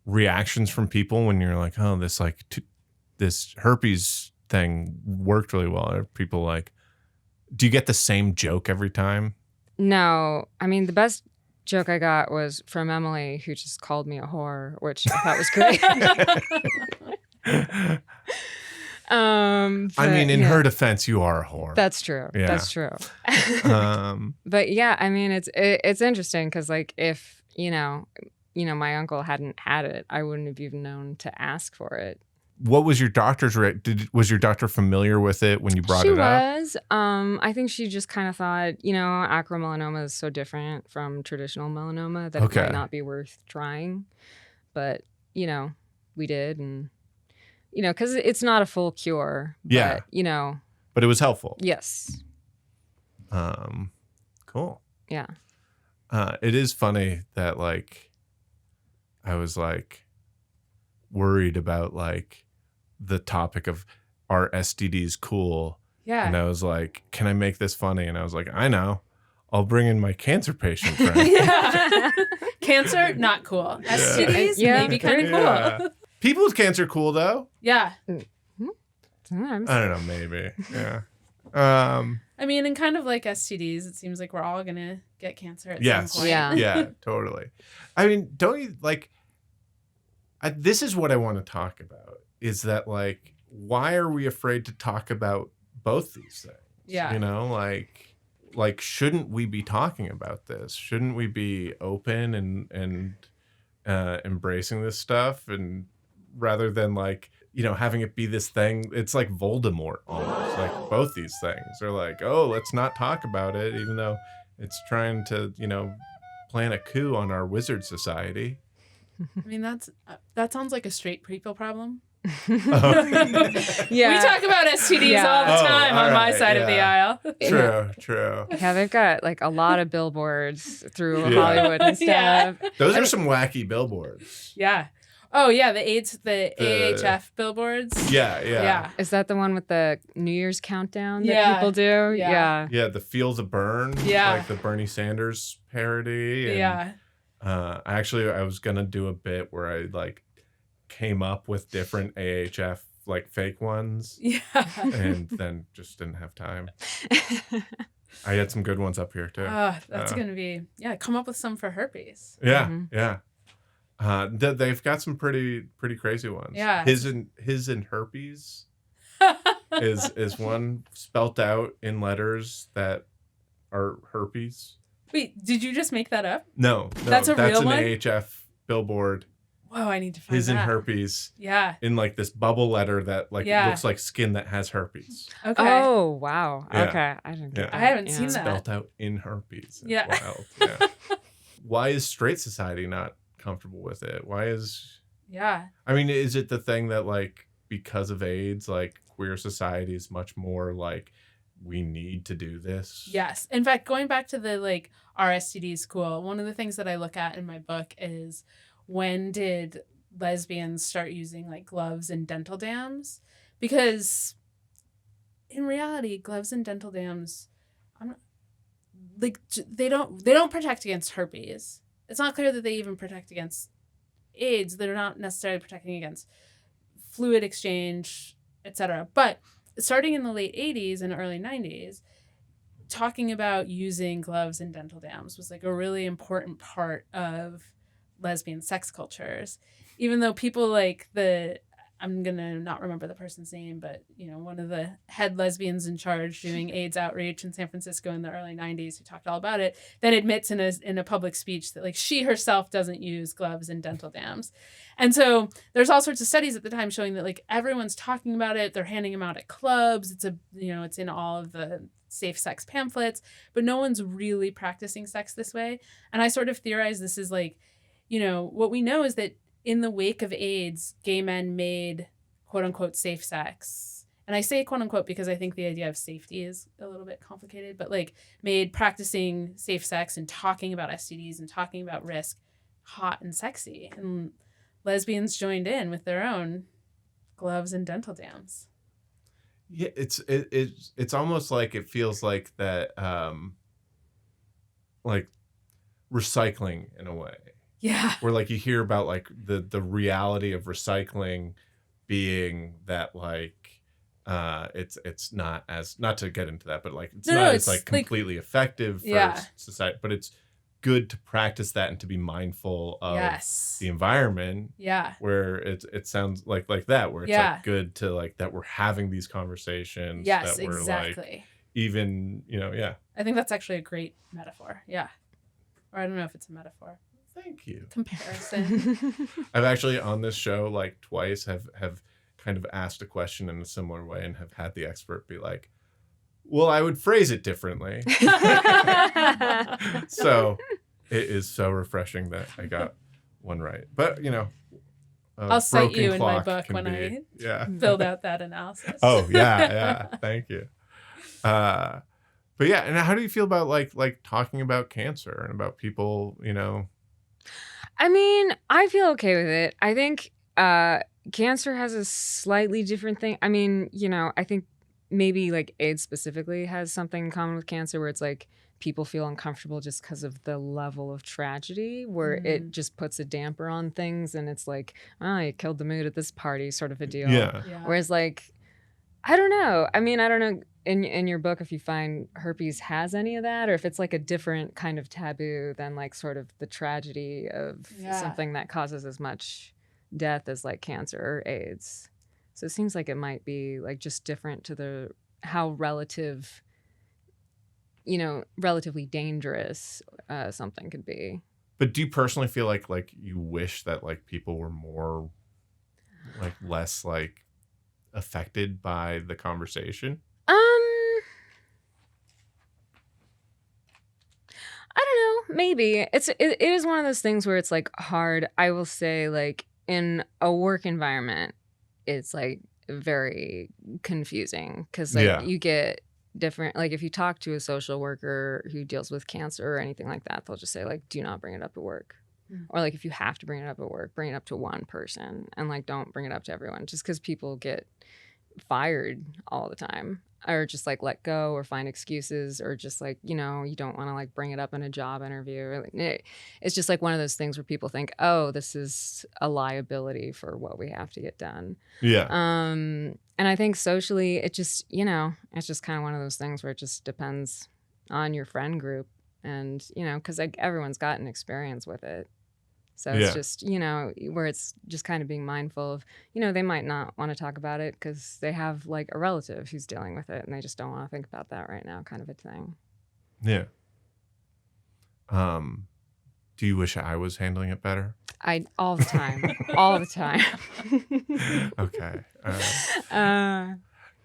[SPEAKER 2] reactions from people when you're like, oh, this herpes thing worked really well? Are people like, do you get the same joke every time?
[SPEAKER 3] No. I mean, the best joke I got was from Emily, who just called me a whore, which I thought was great.
[SPEAKER 2] I mean, in her defense, you are a whore.
[SPEAKER 3] That's true.
[SPEAKER 2] Yeah.
[SPEAKER 3] That's true. But yeah, I mean, it's interesting because like if, you know, my uncle hadn't had it, I wouldn't have even known to ask for it.
[SPEAKER 2] What was your doctor's was your doctor familiar with it when you brought it up?
[SPEAKER 3] She was. I think she just kind of thought, you know, acromelanoma is so different from traditional melanoma that it might not be worth trying. But, you know, we did. And, you know, because it's not a full cure. But, you know.
[SPEAKER 2] But it was helpful.
[SPEAKER 3] Yes.
[SPEAKER 2] Cool.
[SPEAKER 3] Yeah.
[SPEAKER 2] It is funny that, like, I was, like, worried about, like, the topic of are STDs cool? Yeah. And I was like, can I make this funny? And I was like, I know. I'll bring in my cancer patient friend.
[SPEAKER 1] Cancer, not cool. STDs, maybe kind of cool.
[SPEAKER 2] People with cancer, cool though.
[SPEAKER 1] Yeah.
[SPEAKER 3] Sometimes.
[SPEAKER 2] I don't know, maybe. Yeah.
[SPEAKER 1] I mean, and kind of like STDs, it seems like we're all going to get cancer at some point.
[SPEAKER 2] Yeah, totally. I mean, don't you like, this is what I want to talk about. Is that like, why are we afraid to talk about both these things? Yeah. You know, like shouldn't we be talking about this? Shouldn't we be open and embracing this stuff? And rather than like, you know, having it be this thing, it's like Voldemort almost. Like both these things are like, oh, let's not talk about it, even though it's trying to, you know, plan a coup on our wizard society.
[SPEAKER 1] I mean, that sounds like a straight people problem.
[SPEAKER 3] Yeah,
[SPEAKER 1] we talk about STDs all the time on my side of the aisle.
[SPEAKER 2] True.
[SPEAKER 3] Yeah, they've got like a lot of billboards through Hollywood and stuff.
[SPEAKER 2] Those are some wacky billboards.
[SPEAKER 1] Yeah. Oh yeah, the AHF billboards.
[SPEAKER 2] Yeah.
[SPEAKER 3] Is that the one with the New Year's countdown that people do? Yeah.
[SPEAKER 2] Yeah, the Feel the Burn.
[SPEAKER 1] Yeah.
[SPEAKER 2] Like the Bernie Sanders parody. And, I was gonna do a bit where I like came up with different AHF like fake ones. Yeah. And then just didn't have time. I had some good ones up here too.
[SPEAKER 1] That's gonna be come up with some for herpes.
[SPEAKER 2] Yeah. They've got some pretty crazy ones.
[SPEAKER 1] Yeah.
[SPEAKER 2] His and herpes is one spelt out in letters that are herpes.
[SPEAKER 1] Wait, did you just make that up?
[SPEAKER 2] No,
[SPEAKER 1] that's a real one?
[SPEAKER 2] That's an AHF billboard.
[SPEAKER 1] Whoa, I need to find
[SPEAKER 2] his and
[SPEAKER 1] that.
[SPEAKER 2] herpes
[SPEAKER 1] Yeah.
[SPEAKER 2] in like this bubble letter that like
[SPEAKER 1] Yeah.
[SPEAKER 2] looks like skin that has herpes.
[SPEAKER 1] Okay.
[SPEAKER 3] Oh, wow.
[SPEAKER 2] Yeah.
[SPEAKER 3] Okay. I didn't get
[SPEAKER 2] Yeah.
[SPEAKER 3] that.
[SPEAKER 1] I haven't seen
[SPEAKER 2] It's
[SPEAKER 1] that.
[SPEAKER 2] spelled out in herpes. It's
[SPEAKER 1] Yeah.
[SPEAKER 2] wild. Yeah. Why is straight society not comfortable with it? Why is...
[SPEAKER 1] Yeah.
[SPEAKER 2] I mean, is it the thing that like because of AIDS, like queer society is much more like we need to do this?
[SPEAKER 1] Yes. In fact, going back to the like our STD school, one of the things that I look at in my book is when did lesbians start using like gloves and dental dams? Because in reality, gloves and dental dams, they don't protect against herpes. It's not clear that they even protect against AIDS. They're not necessarily protecting against fluid exchange, etc. But starting in the late 80s and early 90s, talking about using gloves and dental dams was like a really important part of lesbian sex cultures. Even though people like I'm going to not remember the person's name, but one of the head lesbians in charge doing AIDS outreach in San Francisco in the early 90s who talked all about it, then admits in a public speech that like she herself doesn't use gloves and dental dams. And so there's all sorts of studies at the time showing that like everyone's talking about it. They're handing them out at clubs. It's it's in all of the safe sex pamphlets, but no one's really practicing sex this way. And I sort of theorize this is like, what we know is that in the wake of AIDS, gay men made quote unquote safe sex. And I say quote unquote because I think the idea of safety is a little bit complicated, but like made practicing safe sex and talking about STDs and talking about risk hot and sexy. And lesbians joined in with their own gloves and dental dams.
[SPEAKER 2] Yeah, it's almost like it feels like that like recycling in a way.
[SPEAKER 1] Yeah.
[SPEAKER 2] Where like you hear about like the reality of recycling being that like it's not as, not to get into that, but like it's like completely effective for society, but it's good to practice that and to be mindful of the environment.
[SPEAKER 1] Yeah.
[SPEAKER 2] Where it sounds like that, where it's like good to like that we're having these conversations.
[SPEAKER 1] Yes,
[SPEAKER 2] that we're
[SPEAKER 1] exactly.
[SPEAKER 2] Like, even,
[SPEAKER 1] I think that's actually a great metaphor. Yeah. Or I don't know if it's a metaphor.
[SPEAKER 2] Thank you.
[SPEAKER 1] Comparison.
[SPEAKER 2] I've actually on this show like twice have kind of asked a question in a similar way and have had the expert be like, well, I would phrase it differently. So it is so refreshing that I got one right. But,
[SPEAKER 1] I'll cite you in my book when I build out that analysis.
[SPEAKER 2] Oh, yeah. Thank you. But yeah, and how do you feel about like talking about cancer and about people,
[SPEAKER 3] I mean, I feel okay with it. I think cancer has a slightly different thing. I mean, I think maybe like AIDS specifically has something in common with cancer where it's like people feel uncomfortable just because of the level of tragedy, where it just puts a damper on things and it's like, oh, you killed the mood at this party sort of a deal.
[SPEAKER 2] Yeah.
[SPEAKER 3] Whereas like, I don't know. I mean, I don't know in your book if you find herpes has any of that or if it's like a different kind of taboo than like sort of the tragedy of something that causes as much death as like cancer or AIDS. So it seems like it might be like just different to how relatively dangerous something could be.
[SPEAKER 2] But do you personally feel like you wish that like people were more like less like affected by the conversation?
[SPEAKER 3] I don't know, maybe. It is one of those things where it's like hard. I will say like in a work environment, it's like very confusing because like you get different, like if you talk to a social worker who deals with cancer or anything like that, they'll just say like, do not bring it up at work. Or like if you have to bring it up at work, bring it up to one person and like don't bring it up to everyone just because people get fired all the time or just like let go or find excuses or just like, you don't want to like bring it up in a job interview. It's just like one of those things where people think, oh, this is a liability for what we have to get done.
[SPEAKER 2] Yeah.
[SPEAKER 3] And I think socially it just, it's just kind of one of those things where it just depends on your friend group and, because like everyone's got an experience with it. So it's just, where it's just kind of being mindful of, they might not want to talk about it because they have like a relative who's dealing with it and they just don't want to think about that right now kind of a thing.
[SPEAKER 2] Yeah. Do Do you wish I was handling it better?
[SPEAKER 3] All the time. All the time.
[SPEAKER 2] Okay.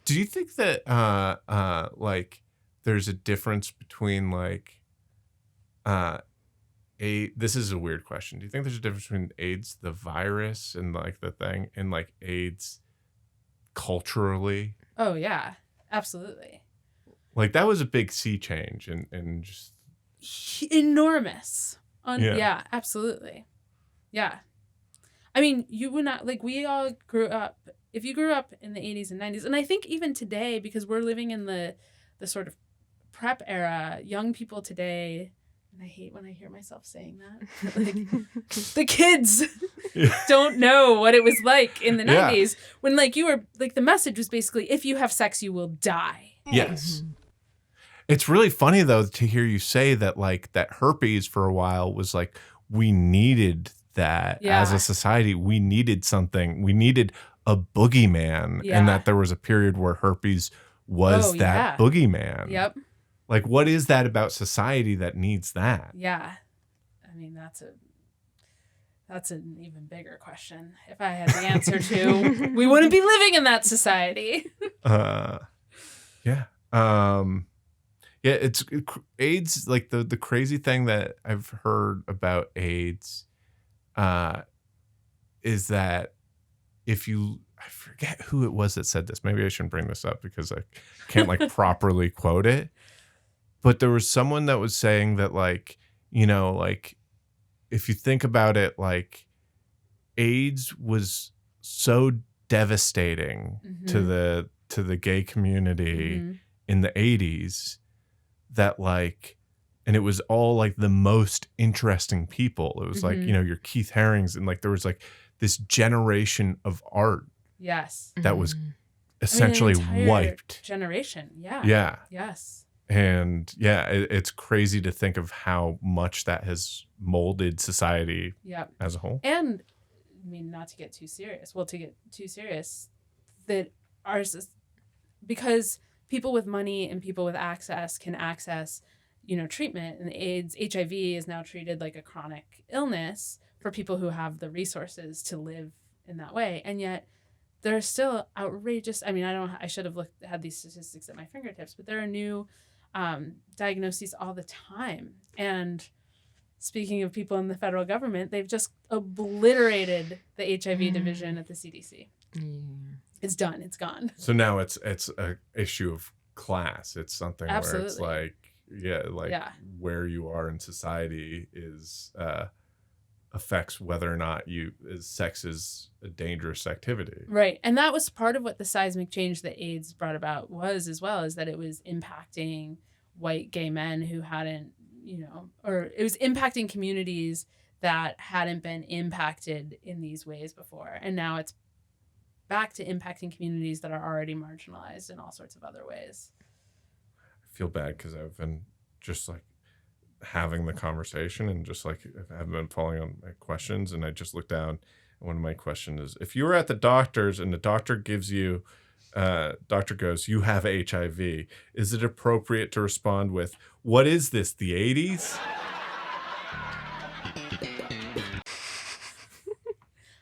[SPEAKER 2] Do you think that like there's a difference between like this is a weird question. Do you think there's a difference between AIDS, the virus, and like the thing, and like AIDS culturally?
[SPEAKER 1] Oh yeah, absolutely.
[SPEAKER 2] Like that was a big sea change and just
[SPEAKER 1] enormous.
[SPEAKER 2] Yeah.
[SPEAKER 1] Yeah, absolutely. Yeah. I mean, you would not, like, we all grew up, if you grew up in the 80s and 90s, and I think even today, because we're living in the sort of prep era, young people today, and I hate when I hear myself saying that, like, the kids don't know what it was like in the 90s when, like, you were, like, the message was basically, if you have sex, you will die.
[SPEAKER 2] Yes. It's really funny, though, to hear you say that, like, that herpes for a while was like, we needed that as a society. We needed something. We needed a boogeyman. And that there was a period where herpes was that boogeyman.
[SPEAKER 1] Yep.
[SPEAKER 2] Like, what is that about society that needs that?
[SPEAKER 1] Yeah. I mean, that's an even bigger question. If I had the answer to, we wouldn't be living in that society.
[SPEAKER 2] Yeah. Yeah, it's AIDS. Like the crazy thing that I've heard about AIDS is that I forget who it was that said this. Maybe I shouldn't bring this up because I can't like properly quote it. But there was someone that was saying that, like, you know, like if you think about it, like AIDS was so devastating to the gay community in the 80s that, like, and it was all like the most interesting people. It was like, you know, your Keith Harings, and like there was like this generation of art that was essentially wiped.
[SPEAKER 1] Generation. Yeah.
[SPEAKER 2] Yeah.
[SPEAKER 1] Yes.
[SPEAKER 2] And yeah, it's crazy to think of how much that has molded society as a whole.
[SPEAKER 1] And I mean, not to get too serious. Well, to get too serious, that ours, because people with money and people with access can access, you know, treatment, and AIDS, HIV is now treated like a chronic illness for people who have the resources to live in that way. And yet there are still outrageous, I mean, I should have had these statistics at my fingertips, but there are new diagnoses all the time. And speaking of people in the federal government, they've just obliterated the HIV division at the CDC. It's done. It's gone.
[SPEAKER 2] So now it's an issue of class. It's something where it's like, where you are in society is affects whether or not sex is a dangerous activity.
[SPEAKER 1] Right. And that was part of what the seismic change that AIDS brought about was, as well, is that it was impacting white gay men who hadn't, you know, or it was impacting communities that hadn't been impacted in these ways before. And now it's back to impacting communities that are already marginalized in all sorts of other ways.
[SPEAKER 2] I feel bad because I've been just like having the conversation and just like I haven't been following on my questions, and I just looked down and one of my questions is, if you were at the doctor's and the doctor gives you doctor goes, you have HIV, is it appropriate to respond with, what is this, the 80s?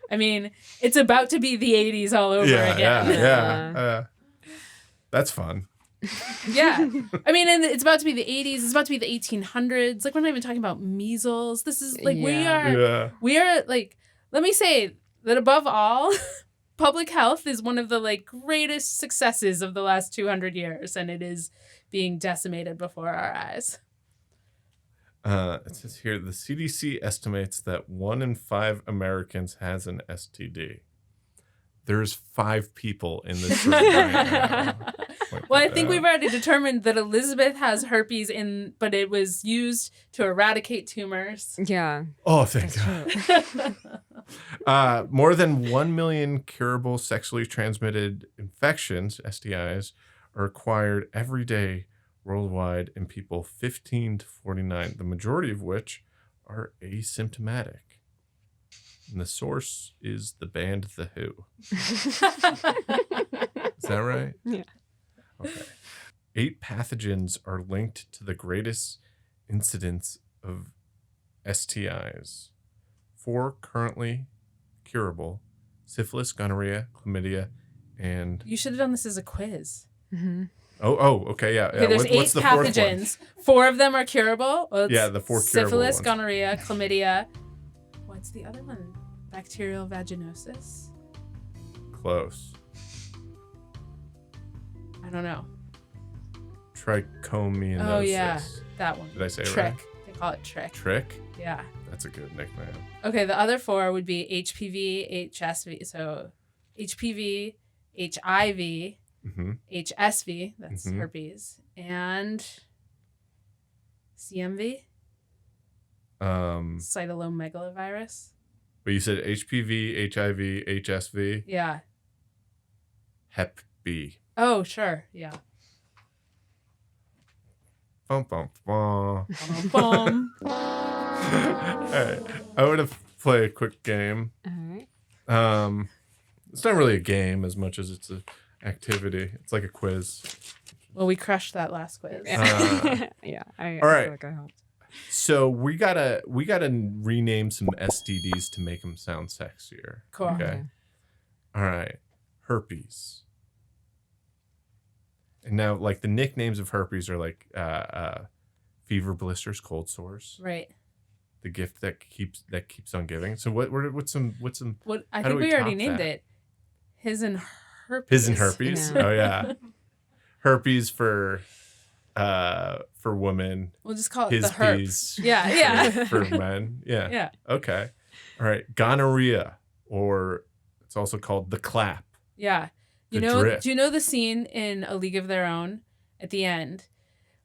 [SPEAKER 1] I mean, it's about to be the 80s all over again.
[SPEAKER 2] Yeah. That's fun.
[SPEAKER 1] Yeah. I mean, and it's about to be the 80s. It's about to be the 1800s. Like, we're not even talking about measles. This is like, we are like, let me say that above all, public health is one of the like greatest successes of the last 200 years, and it is being decimated before our eyes.
[SPEAKER 2] It says here, the CDC estimates that 1 in 5 Americans has an STD. There's 5 people in this room right now.
[SPEAKER 1] Well, I think we've already determined that Elizabeth has herpes but it was used to eradicate tumors.
[SPEAKER 3] Yeah.
[SPEAKER 2] Oh, thank God. More than 1 million curable sexually transmitted infections, STIs, are acquired every day worldwide in people 15 to 49, the majority of which are asymptomatic. And the source is the band The Who. Is that right?
[SPEAKER 3] Yeah.
[SPEAKER 2] Okay. 8 pathogens are linked to the greatest incidence of STIs. 4 currently curable: syphilis, gonorrhea, chlamydia, and
[SPEAKER 1] You should have done this as a quiz.
[SPEAKER 2] okay, yeah.
[SPEAKER 1] Okay, there's
[SPEAKER 2] What's
[SPEAKER 1] 8
[SPEAKER 2] the fourth one?
[SPEAKER 1] pathogens. 4 of them are curable. Well,
[SPEAKER 2] Yeah, the 4 curable
[SPEAKER 1] syphilis,
[SPEAKER 2] ones.
[SPEAKER 1] gonorrhea, chlamydia. What's the other one? Bacterial vaginosis?
[SPEAKER 2] Close.
[SPEAKER 1] I don't know.
[SPEAKER 2] Trichomoniasis.
[SPEAKER 1] Oh, yeah. That one.
[SPEAKER 2] Did I say it
[SPEAKER 1] Trick.
[SPEAKER 2] right?
[SPEAKER 1] They call it trick.
[SPEAKER 2] Trick?
[SPEAKER 1] Yeah.
[SPEAKER 2] That's a good nickname.
[SPEAKER 1] Okay, the other 4 would be HPV, HSV. So HPV, HIV,
[SPEAKER 2] Mm-hmm.
[SPEAKER 1] HSV, that's herpes, and CMV, cytomegalovirus.
[SPEAKER 2] But you said HPV, HIV, HSV,
[SPEAKER 1] Yeah.
[SPEAKER 2] Hep B.
[SPEAKER 1] Oh, sure. Yeah.
[SPEAKER 2] Bum, bum, bum.
[SPEAKER 1] Boom.
[SPEAKER 2] All right. I want to play a quick game.
[SPEAKER 3] All right.
[SPEAKER 2] It's not really a game as much as it's an activity. It's like a quiz.
[SPEAKER 1] Well, we crushed that last quiz.
[SPEAKER 3] Yeah. I
[SPEAKER 2] all right.
[SPEAKER 3] feel like I helped.
[SPEAKER 2] So we gotta rename some STDs to make them sound sexier.
[SPEAKER 1] Cool.
[SPEAKER 2] Okay. All right. Herpes. And now, like, the nicknames of herpes are like fever, blisters, cold sores.
[SPEAKER 1] Right.
[SPEAKER 2] The gift that keeps on giving. So what's some
[SPEAKER 1] What I
[SPEAKER 2] how do
[SPEAKER 1] think
[SPEAKER 2] we
[SPEAKER 1] we already
[SPEAKER 2] top
[SPEAKER 1] named
[SPEAKER 2] that?
[SPEAKER 1] it. His and herpes.
[SPEAKER 2] His and herpes?
[SPEAKER 3] Yeah.
[SPEAKER 2] Oh yeah. Herpes for women.
[SPEAKER 1] We'll just call it
[SPEAKER 2] His
[SPEAKER 1] the herpes.
[SPEAKER 2] peas
[SPEAKER 1] Yeah, yeah.
[SPEAKER 2] for men. Yeah.
[SPEAKER 1] Yeah.
[SPEAKER 2] Okay. All right. Gonorrhea, or it's also called the clap.
[SPEAKER 1] Yeah. You
[SPEAKER 2] The
[SPEAKER 1] know,
[SPEAKER 2] drip.
[SPEAKER 1] do you know the scene in A League of Their Own at the end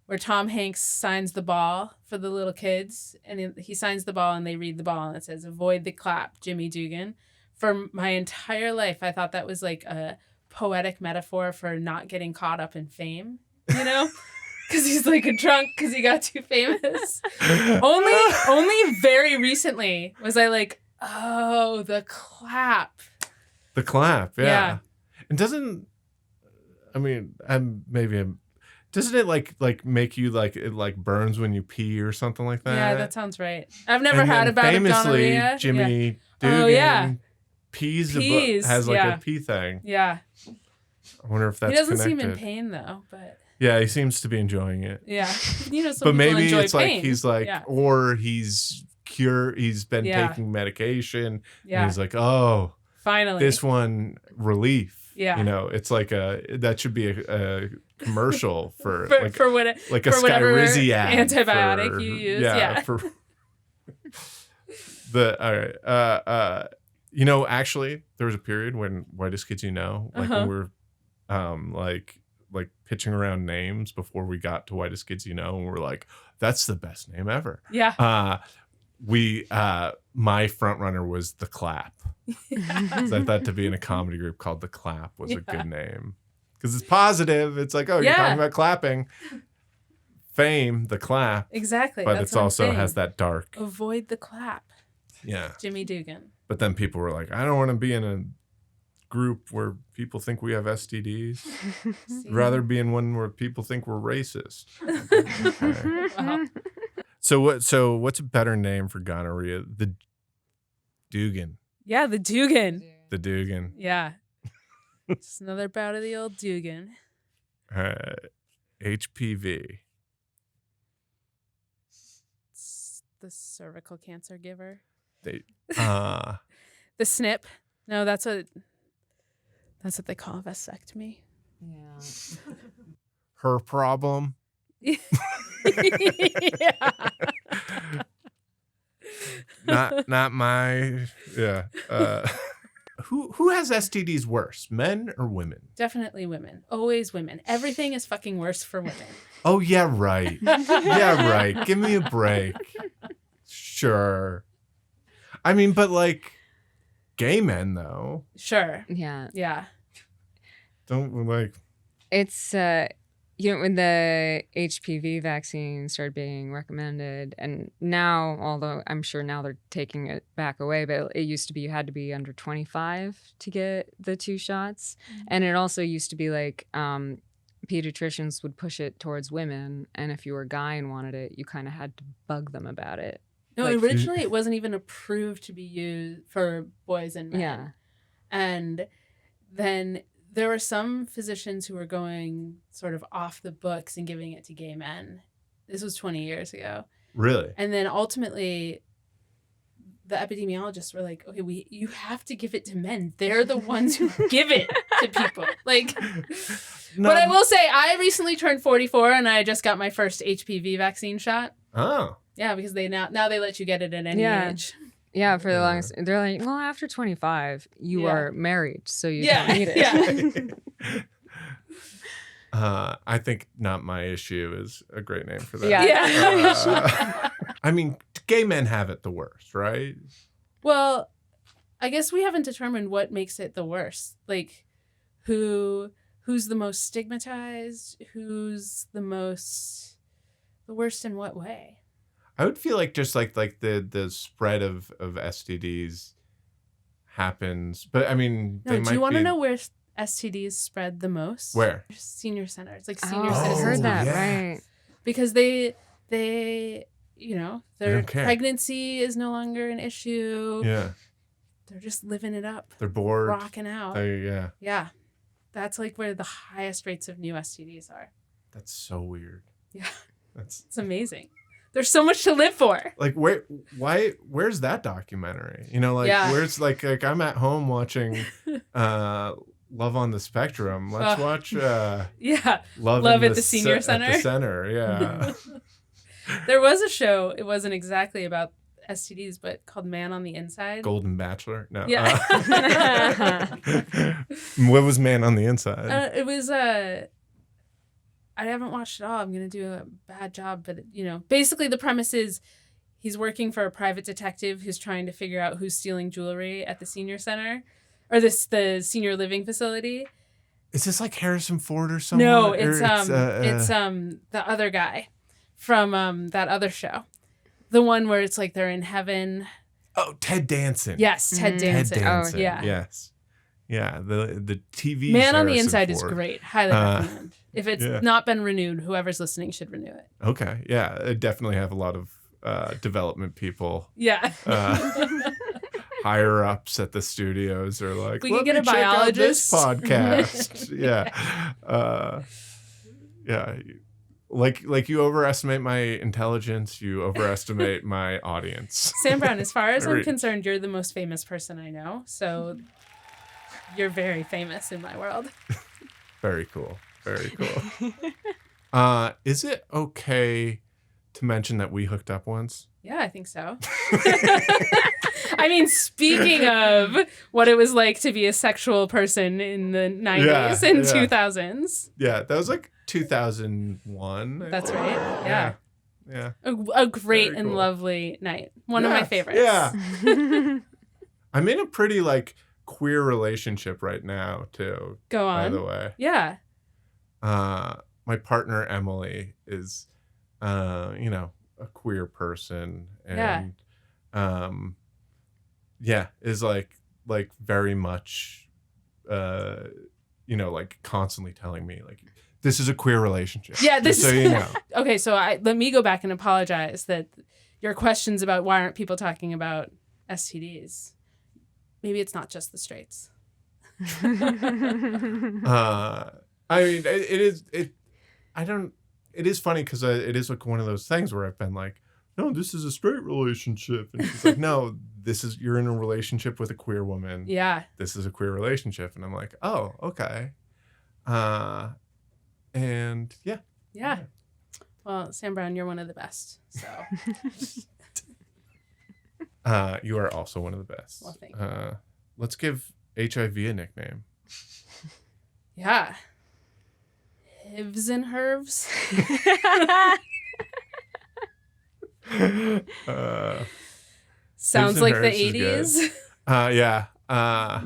[SPEAKER 1] where Tom Hanks signs the ball for the little kids, and he signs the ball and they read the ball and it says, "Avoid the clap, Jimmy Dugan." For my entire life, I thought that was like a poetic metaphor for not getting caught up in fame, you know? Because he's like a drunk because he got too famous. Only very recently was I like, oh, the clap.
[SPEAKER 2] The clap. Yeah.
[SPEAKER 1] Yeah.
[SPEAKER 2] And doesn't it like make you like it like burns when you pee or something like that?
[SPEAKER 1] Yeah, that sounds right. I've never
[SPEAKER 2] And
[SPEAKER 1] had a
[SPEAKER 2] then
[SPEAKER 1] bout of
[SPEAKER 2] famously,
[SPEAKER 1] gonorrhea.
[SPEAKER 2] Jimmy
[SPEAKER 1] Yeah.
[SPEAKER 2] Dugan
[SPEAKER 1] Oh, yeah.
[SPEAKER 2] pees has like
[SPEAKER 1] yeah.
[SPEAKER 2] a pee thing.
[SPEAKER 1] Yeah.
[SPEAKER 2] I wonder if that's
[SPEAKER 1] He doesn't
[SPEAKER 2] connected.
[SPEAKER 1] seem in pain though, but
[SPEAKER 2] Yeah, he seems to be enjoying it.
[SPEAKER 1] yeah. You know, some
[SPEAKER 2] But
[SPEAKER 1] people
[SPEAKER 2] maybe
[SPEAKER 1] enjoy
[SPEAKER 2] it's like
[SPEAKER 1] pain.
[SPEAKER 2] he's like,
[SPEAKER 1] yeah.
[SPEAKER 2] or he's been
[SPEAKER 1] Yeah.
[SPEAKER 2] taking medication,
[SPEAKER 1] Yeah.
[SPEAKER 2] and he's like, oh,
[SPEAKER 1] Finally.
[SPEAKER 2] this one relief.
[SPEAKER 1] Yeah.
[SPEAKER 2] You know, it's like that should be a commercial for like
[SPEAKER 1] for what
[SPEAKER 2] like a
[SPEAKER 1] for whatever
[SPEAKER 2] Skyrizi ad
[SPEAKER 1] antibiotic
[SPEAKER 2] for-
[SPEAKER 1] you use. Yeah.
[SPEAKER 2] for the all right. You know, actually, there was a period when Whitest Kids You Know, like when we were like pitching around names before we got to Whitest Kids You Know, and we're like, that's the best name ever.
[SPEAKER 1] Yeah.
[SPEAKER 2] My front runner was The Clap. So I thought to be in a comedy group called The Clap was a good name. Because it's positive. It's like, oh, you're
[SPEAKER 1] Yeah.
[SPEAKER 2] talking about clapping. Fame, The Clap.
[SPEAKER 1] Exactly.
[SPEAKER 2] But
[SPEAKER 1] That's
[SPEAKER 2] it's
[SPEAKER 1] what I'm
[SPEAKER 2] also
[SPEAKER 1] saying.
[SPEAKER 2] has that dark.
[SPEAKER 1] Avoid the clap.
[SPEAKER 2] Yeah.
[SPEAKER 1] Jimmy Dugan.
[SPEAKER 2] But then people were like, I don't want to be in a group where people think we have STDs.
[SPEAKER 1] See?
[SPEAKER 2] I'd rather be in one where people think we're racist. Okay.
[SPEAKER 1] Wow.
[SPEAKER 2] So what's a better name for gonorrhea? The Dugan.
[SPEAKER 1] Yeah, the Dugan.
[SPEAKER 2] The Dugan.
[SPEAKER 1] Yeah. Just another bout of the old Dugan.
[SPEAKER 2] HPV.
[SPEAKER 1] It's the cervical cancer giver.
[SPEAKER 2] They
[SPEAKER 1] The snip. No, that's what they call a vasectomy.
[SPEAKER 3] Yeah.
[SPEAKER 2] her problem.
[SPEAKER 1] Yeah.
[SPEAKER 2] Not my yeah. Who has STDs worse, men or women?
[SPEAKER 1] Definitely women. Always women. Everything is fucking worse for women.
[SPEAKER 2] Oh yeah, right. Yeah, right. Give me a break. Sure. I mean, but like gay men though.
[SPEAKER 1] Sure.
[SPEAKER 3] Yeah.
[SPEAKER 1] Yeah.
[SPEAKER 2] Don't like
[SPEAKER 3] It's when the HPV vaccine started being recommended, and now, although I'm sure now they're taking it back away, but it used to be you had to be under 25 to get the 2 shots. And it also used to be like pediatricians would push it towards women, and if you were a guy and wanted it, you kind of had to bug them about it.
[SPEAKER 1] No,
[SPEAKER 3] Like-
[SPEAKER 1] originally it wasn't even approved to be used for boys and men.
[SPEAKER 3] Yeah.
[SPEAKER 1] And then there were some physicians who were going sort of off the books and giving it to gay men. This was 20 years ago.
[SPEAKER 2] Really?
[SPEAKER 1] And then ultimately, the epidemiologists were like, okay, you have to give it to men. They're the ones who give it to people. Like, but I will say, I recently turned 44 and I just got my first HPV vaccine shot.
[SPEAKER 2] Oh.
[SPEAKER 1] Yeah, because they now they let you get it at any age.
[SPEAKER 3] Yeah, for the
[SPEAKER 2] Yeah.
[SPEAKER 3] longest, they're like, well, after 25, you
[SPEAKER 1] Yeah.
[SPEAKER 3] are married, so you
[SPEAKER 1] Yeah,
[SPEAKER 3] don't need it.
[SPEAKER 1] yeah.
[SPEAKER 2] I think Not My Issue is a great name for that.
[SPEAKER 3] Yeah.
[SPEAKER 2] I mean, gay men have it the worst, right?
[SPEAKER 1] Well, I guess we haven't determined what makes it the worst. Like, who's the most stigmatized? Who's the worst in what way?
[SPEAKER 2] I would feel like just like the spread of STDs happens, but I mean,
[SPEAKER 1] No, do you want to know where STDs spread the most?
[SPEAKER 2] Where?
[SPEAKER 1] Senior centers, like
[SPEAKER 3] Oh,
[SPEAKER 1] senior
[SPEAKER 3] I
[SPEAKER 1] citizens.
[SPEAKER 3] heard that,
[SPEAKER 2] yeah.
[SPEAKER 3] right.
[SPEAKER 1] Because they their
[SPEAKER 2] don't care.
[SPEAKER 1] pregnancy is no longer an issue.
[SPEAKER 2] Yeah,
[SPEAKER 1] They're just living it up,
[SPEAKER 2] they're bored.
[SPEAKER 1] rocking out.
[SPEAKER 2] Yeah,
[SPEAKER 1] Yeah. That's like where the highest rates of new STDs are.
[SPEAKER 2] that's so weird.
[SPEAKER 1] Yeah.
[SPEAKER 2] That's
[SPEAKER 1] It's amazing. There's so much to live for.
[SPEAKER 2] like where's that documentary? You know, like
[SPEAKER 1] Yeah.
[SPEAKER 2] where's like I'm at home watching Love on the Spectrum. Let's watch
[SPEAKER 1] Yeah.
[SPEAKER 2] Love
[SPEAKER 1] Love
[SPEAKER 2] in
[SPEAKER 1] at the Senior
[SPEAKER 2] At
[SPEAKER 1] Center.
[SPEAKER 2] the center, yeah.
[SPEAKER 1] There was a show, it wasn't exactly about STDs, but called Man on the Inside.
[SPEAKER 2] Golden Bachelor. No.
[SPEAKER 1] Yeah.
[SPEAKER 2] What was Man on the Inside?
[SPEAKER 1] It was I haven't watched it all. I'm gonna do a bad job, but basically the premise is he's working for a private detective who's trying to figure out who's stealing jewelry at the senior center, or the senior living facility.
[SPEAKER 2] Is this like Harrison Ford or someone?
[SPEAKER 1] No,
[SPEAKER 2] Or
[SPEAKER 1] it's the other guy from that other show, the one where it's like they're in heaven.
[SPEAKER 2] Oh, Ted Danson.
[SPEAKER 1] Yes, Ted
[SPEAKER 3] Mhm.
[SPEAKER 1] Danson.
[SPEAKER 2] Ted Danson.
[SPEAKER 1] Oh, yeah.
[SPEAKER 2] Yes. Yeah. The TV.
[SPEAKER 1] Man on the
[SPEAKER 2] Harrison
[SPEAKER 1] Inside is
[SPEAKER 2] Ford.
[SPEAKER 1] great. Highly recommend. If it's
[SPEAKER 2] yeah.
[SPEAKER 1] not been renewed, whoever's listening should renew it.
[SPEAKER 2] Okay. Yeah. I definitely have a lot of development people.
[SPEAKER 1] Yeah.
[SPEAKER 2] Higher ups at the studios are like,
[SPEAKER 1] We
[SPEAKER 2] let
[SPEAKER 1] could get
[SPEAKER 2] me
[SPEAKER 1] a
[SPEAKER 2] check out this
[SPEAKER 1] biologist.
[SPEAKER 2] podcast. Yeah. Yeah. Like you overestimate my intelligence, you overestimate my audience.
[SPEAKER 1] Sam Brown, as far as I'm
[SPEAKER 2] Reach.
[SPEAKER 1] concerned, you're the most famous person I know. So you're very famous in my world.
[SPEAKER 2] Very cool. Very cool. Is it okay to mention that we hooked up once?
[SPEAKER 1] Yeah, I think so. I mean, speaking of what it was like to be a sexual person in the 90s and 2000s.
[SPEAKER 2] Yeah, that was like 2001. I
[SPEAKER 1] That's
[SPEAKER 2] think.
[SPEAKER 1] right. Yeah.
[SPEAKER 2] Yeah.
[SPEAKER 1] A great
[SPEAKER 2] Very
[SPEAKER 1] and
[SPEAKER 2] cool.
[SPEAKER 1] lovely night. One of my
[SPEAKER 2] Yeah,
[SPEAKER 1] favorites.
[SPEAKER 2] Yeah. I'm in a pretty like queer relationship right now too,
[SPEAKER 1] Go
[SPEAKER 2] by
[SPEAKER 1] on.
[SPEAKER 2] the way.
[SPEAKER 1] Yeah.
[SPEAKER 2] My partner Emily is a queer person and is like very much like constantly telling me like this is a queer relationship.
[SPEAKER 1] Yeah,
[SPEAKER 2] Just so you know.
[SPEAKER 1] Okay, so let me go back and apologize that your questions about why aren't people talking about STDs, maybe it's not just the straights.
[SPEAKER 2] I mean, it is funny because it is like one of those things where I've been like, no, this is a straight relationship. And she's like, no, you're in a relationship with a queer woman.
[SPEAKER 1] Yeah.
[SPEAKER 2] This is a queer relationship. And I'm like, oh, okay. And yeah.
[SPEAKER 1] Yeah. Well, Sam Brown, you're one of the best. So
[SPEAKER 2] You are also one of the best.
[SPEAKER 1] Well, thank you.
[SPEAKER 2] Let's give HIV a nickname.
[SPEAKER 1] yeah. Hivs and Hervs. Sounds
[SPEAKER 2] and
[SPEAKER 1] like the
[SPEAKER 2] Hervs is
[SPEAKER 1] 80s.
[SPEAKER 2] Yeah.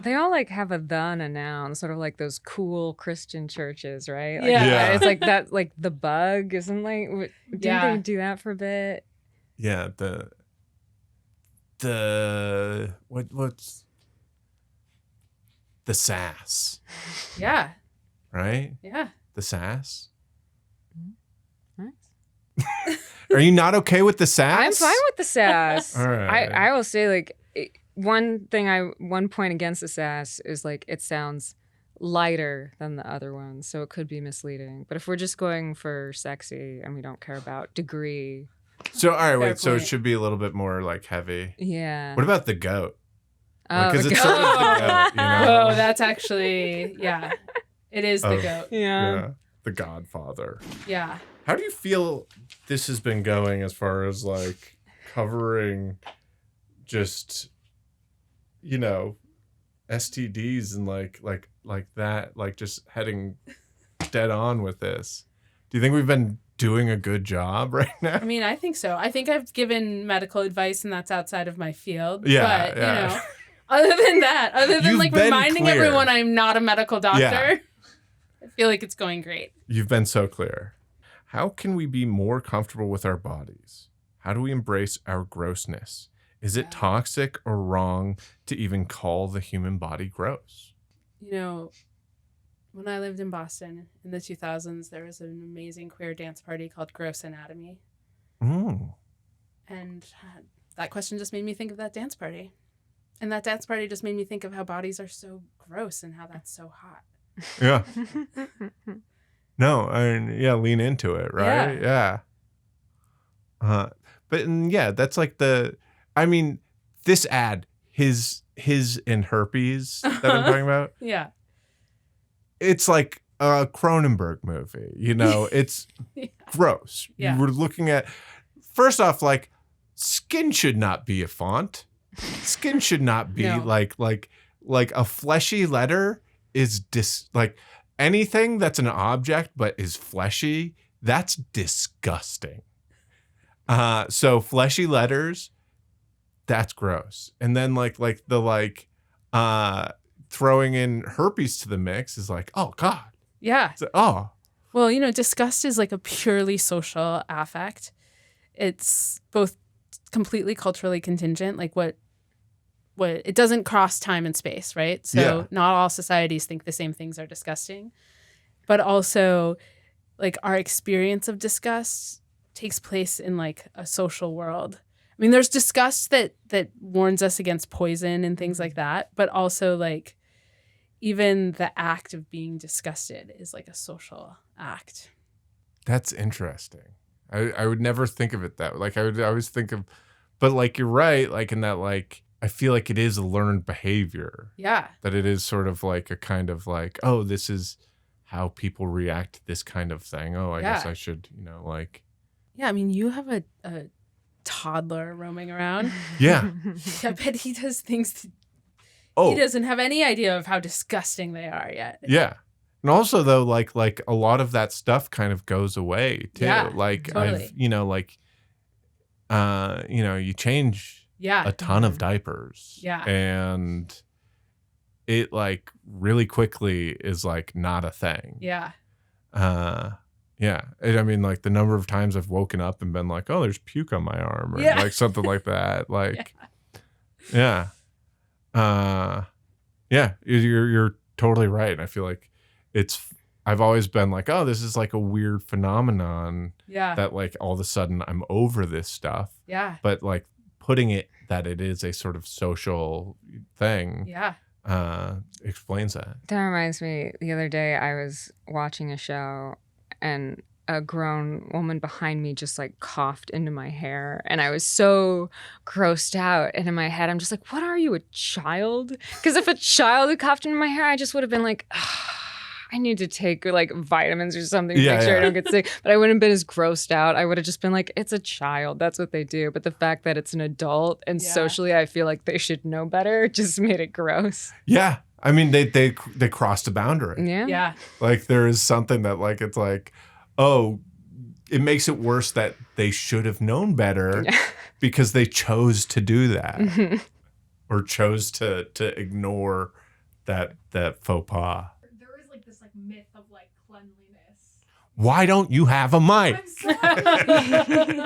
[SPEAKER 3] They all like have a the and a noun, sort of like those cool Christian churches, right? Like,
[SPEAKER 1] Yeah.
[SPEAKER 3] It's like that, like the bug, isn't like, didn't
[SPEAKER 1] Yeah.
[SPEAKER 3] they do that for a bit?
[SPEAKER 2] Yeah, what's the sass,
[SPEAKER 1] Yeah.
[SPEAKER 2] right?
[SPEAKER 1] Yeah.
[SPEAKER 2] The sass.
[SPEAKER 3] Nice.
[SPEAKER 2] Are you not okay with the sass?
[SPEAKER 3] I'm fine with the sass.
[SPEAKER 2] All right.
[SPEAKER 3] I will say, like, one point against the sass is, like, it sounds lighter than the other ones, so it could be misleading. But if we're just going for sexy and we don't care about degree.
[SPEAKER 2] So, all right, wait.
[SPEAKER 1] Fair
[SPEAKER 2] So it
[SPEAKER 1] point.
[SPEAKER 2] should be a little bit more like heavy.
[SPEAKER 3] Yeah.
[SPEAKER 2] What about the goat?
[SPEAKER 3] Oh,
[SPEAKER 2] Because
[SPEAKER 3] the
[SPEAKER 2] it's
[SPEAKER 3] goat.
[SPEAKER 2] sort of the goat, you know?
[SPEAKER 1] Oh, that's actually, yeah. It is the
[SPEAKER 2] Oh.
[SPEAKER 1] goat.
[SPEAKER 3] Yeah.
[SPEAKER 2] The Godfather.
[SPEAKER 1] Yeah.
[SPEAKER 2] How do you feel this has been going as far as like covering just, you know, STDs and like that, like just heading dead on with this? Do you think we've been doing a good job right now?
[SPEAKER 1] I mean, I think so. I think I've given medical advice, and that's outside of my field.
[SPEAKER 2] Yeah,
[SPEAKER 1] But,
[SPEAKER 2] yeah.
[SPEAKER 1] you know, other than that, other than
[SPEAKER 2] You've
[SPEAKER 1] like
[SPEAKER 2] been
[SPEAKER 1] reminding
[SPEAKER 2] clear.
[SPEAKER 1] everyone I'm not a medical doctor,
[SPEAKER 2] Yeah.
[SPEAKER 1] I feel like it's going great.
[SPEAKER 2] You've been so clear. How can we be more comfortable with our bodies? How do we embrace our grossness? Is it toxic or wrong to even call the human body gross?
[SPEAKER 1] You know, when I lived in Boston in the 2000s, there was an amazing queer dance party called Gross Anatomy.
[SPEAKER 2] Mm.
[SPEAKER 1] And that question just made me think of that dance party. And that dance party just made me think of how bodies are so gross and how that's so hot.
[SPEAKER 2] Yeah. No, I mean, yeah, lean into it, right? Yeah. That's like this ad, his and herpes that I'm talking about.
[SPEAKER 1] Yeah.
[SPEAKER 2] It's like a Cronenberg movie, you know, it's
[SPEAKER 1] Yeah.
[SPEAKER 2] gross.
[SPEAKER 1] Yeah.
[SPEAKER 2] You were looking at, first off, like skin should not be a font. Skin should not be
[SPEAKER 1] No.
[SPEAKER 2] like a fleshy letter is like anything that's an object but is fleshy, that's disgusting. So fleshy letters, that's gross. And then throwing in herpes to the mix is like, oh God.
[SPEAKER 1] Yeah.
[SPEAKER 2] It's like, oh.
[SPEAKER 1] Well, you know, disgust is like a purely social affect. It's both completely culturally contingent, like what it doesn't cross time and space, right? So
[SPEAKER 2] Yeah.
[SPEAKER 1] not all societies think the same things are disgusting. But also, like, our experience of disgust takes place in like a social world. I mean, there's disgust that warns us against poison and things like that, but also like even the act of being disgusted is like a social act.
[SPEAKER 2] That's interesting. I would never think of it that way. Like I would always think of, but like you're right, like in that like I feel like it is a learned behavior.
[SPEAKER 1] Yeah.
[SPEAKER 2] That it is sort of like a kind of like, oh, this is how people react to this kind of thing. Oh, I guess I should, you know, like.
[SPEAKER 1] Yeah, I mean, you have a toddler roaming around.
[SPEAKER 2] Yeah.
[SPEAKER 1] I bet he does things he
[SPEAKER 2] Oh,
[SPEAKER 1] doesn't have any idea of how disgusting they are yet.
[SPEAKER 2] yeah. And also though, like a lot of that stuff kind of goes away too.
[SPEAKER 1] Yeah,
[SPEAKER 2] like
[SPEAKER 1] totally.
[SPEAKER 2] I've, you know, like, you change
[SPEAKER 1] Yeah.
[SPEAKER 2] a ton of diapers.
[SPEAKER 1] Yeah.
[SPEAKER 2] And it like really quickly is like not a thing.
[SPEAKER 1] Yeah.
[SPEAKER 2] Yeah. I mean, like the number of times I've woken up and been like, oh, there's puke on my arm or
[SPEAKER 1] Yeah.
[SPEAKER 2] like something like that. Like, yeah. Yeah, you're totally right. And I feel like I've always been like, oh, this is like a weird phenomenon
[SPEAKER 1] Yeah.
[SPEAKER 2] that like all of a sudden I'm over this stuff.
[SPEAKER 1] Yeah.
[SPEAKER 2] But like putting it that it is a sort of social thing
[SPEAKER 1] Yeah.
[SPEAKER 2] explains that.
[SPEAKER 3] That reminds me, the other day I was watching a show and a grown woman behind me just like coughed into my hair and I was so grossed out. And in my head, I'm just like, what are you, a child? Because if a child had coughed into my hair, I just would have been like, I need to take like vitamins or something to
[SPEAKER 2] Yeah,
[SPEAKER 3] make sure
[SPEAKER 2] yeah.
[SPEAKER 3] I don't get sick. But I wouldn't have been as grossed out. I would have just been like, it's a child. That's what they do. But the fact that it's an adult and
[SPEAKER 1] Yeah.
[SPEAKER 3] socially I feel like they should know better just made it gross.
[SPEAKER 2] Yeah. I mean, they crossed a boundary.
[SPEAKER 3] Yeah.
[SPEAKER 1] Yeah.
[SPEAKER 2] Like there is something that like, it's like, oh, it makes it worse that they should have known better because they chose to do that or chose to ignore that faux pas.
[SPEAKER 4] There is like this like myth of like cleanliness.
[SPEAKER 2] Why don't you have a mic?
[SPEAKER 4] I'm sorry.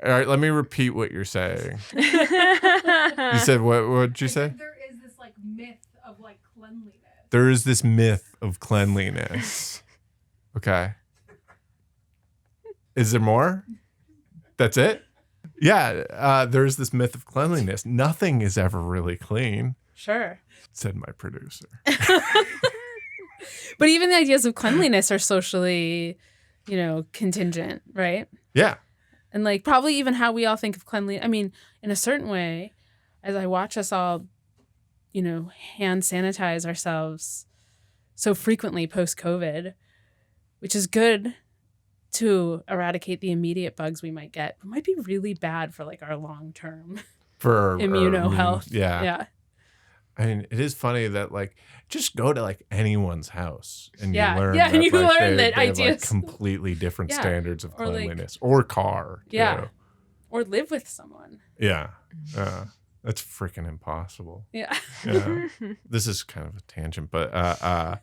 [SPEAKER 2] All right, let me repeat what you're saying. You said what did you say?
[SPEAKER 4] There is this like myth of like cleanliness.
[SPEAKER 2] There is this myth of cleanliness. Okay. Is there more? That's it? Yeah, there's this myth of cleanliness. Nothing is ever really clean,
[SPEAKER 1] Sure.
[SPEAKER 2] said my producer.
[SPEAKER 1] But even the ideas of cleanliness are socially, contingent, right?
[SPEAKER 2] Yeah.
[SPEAKER 1] And like probably even how we all think of cleanliness. I mean, in a certain way, as I watch us all, hand sanitize ourselves so frequently post-COVID, which is good to eradicate the immediate bugs we might get, but might be really bad for like our long-term
[SPEAKER 2] For
[SPEAKER 1] health.
[SPEAKER 2] Yeah.
[SPEAKER 1] Yeah.
[SPEAKER 2] I mean, it is funny that like just go to like anyone's house and
[SPEAKER 1] Yeah.
[SPEAKER 2] you learn
[SPEAKER 1] Yeah,
[SPEAKER 2] that,
[SPEAKER 1] and you
[SPEAKER 2] like,
[SPEAKER 1] learn that
[SPEAKER 2] they have, like,
[SPEAKER 1] ideas-
[SPEAKER 2] completely different
[SPEAKER 1] Yeah.
[SPEAKER 2] standards of
[SPEAKER 1] Or, like-
[SPEAKER 2] cleanliness or car.
[SPEAKER 1] Yeah.
[SPEAKER 2] too.
[SPEAKER 1] Or live with someone.
[SPEAKER 2] Yeah. That's freaking impossible.
[SPEAKER 1] Yeah.
[SPEAKER 2] Yeah. This is kind of a tangent, but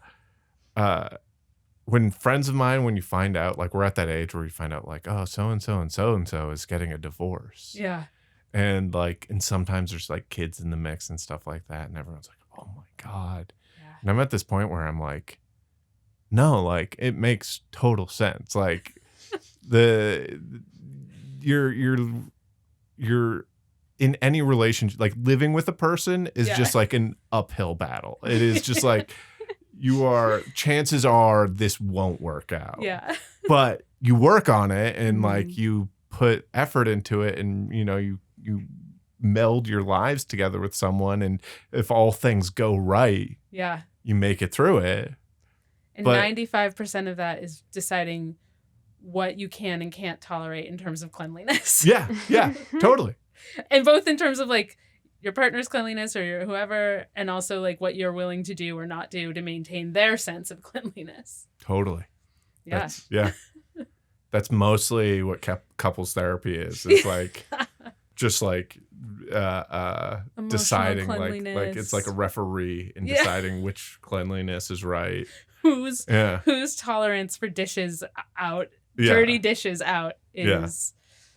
[SPEAKER 2] when friends of mine, when you find out, like we're at that age where you find out like, oh, so-and-so and so-and-so is getting a divorce.
[SPEAKER 1] Yeah.
[SPEAKER 2] And like, and sometimes there's like kids in the mix and stuff like that. And everyone's like, oh my God.
[SPEAKER 1] Yeah.
[SPEAKER 2] And I'm at this point where I'm like, no, like it makes total sense. Like you're in any relationship, like living with a person is
[SPEAKER 1] Yeah.
[SPEAKER 2] just like an uphill battle. It is just like chances are this won't work out.
[SPEAKER 1] Yeah.
[SPEAKER 2] But you work on it and like
[SPEAKER 1] Mhm.
[SPEAKER 2] you put effort into it and you meld your lives together with someone, and if all things go right,
[SPEAKER 1] Yeah.
[SPEAKER 2] you make it through it.
[SPEAKER 1] And
[SPEAKER 2] But-
[SPEAKER 1] 95% of that is deciding what you can and can't tolerate in terms of cleanliness.
[SPEAKER 2] Yeah, totally.
[SPEAKER 1] And both in terms of like your partner's cleanliness or your whoever, and also like what you're willing to do or not do to maintain their sense of cleanliness.
[SPEAKER 2] Totally.
[SPEAKER 1] Yeah.
[SPEAKER 2] That's mostly what couples therapy is. It's like just like deciding like
[SPEAKER 1] cleanliness.
[SPEAKER 2] it's like a referee in
[SPEAKER 1] Yeah.
[SPEAKER 2] deciding which cleanliness is right.
[SPEAKER 1] whose
[SPEAKER 2] Yeah.
[SPEAKER 1] tolerance for dishes out,
[SPEAKER 2] Yeah.
[SPEAKER 1] dirty dishes out
[SPEAKER 2] Yeah.
[SPEAKER 1] is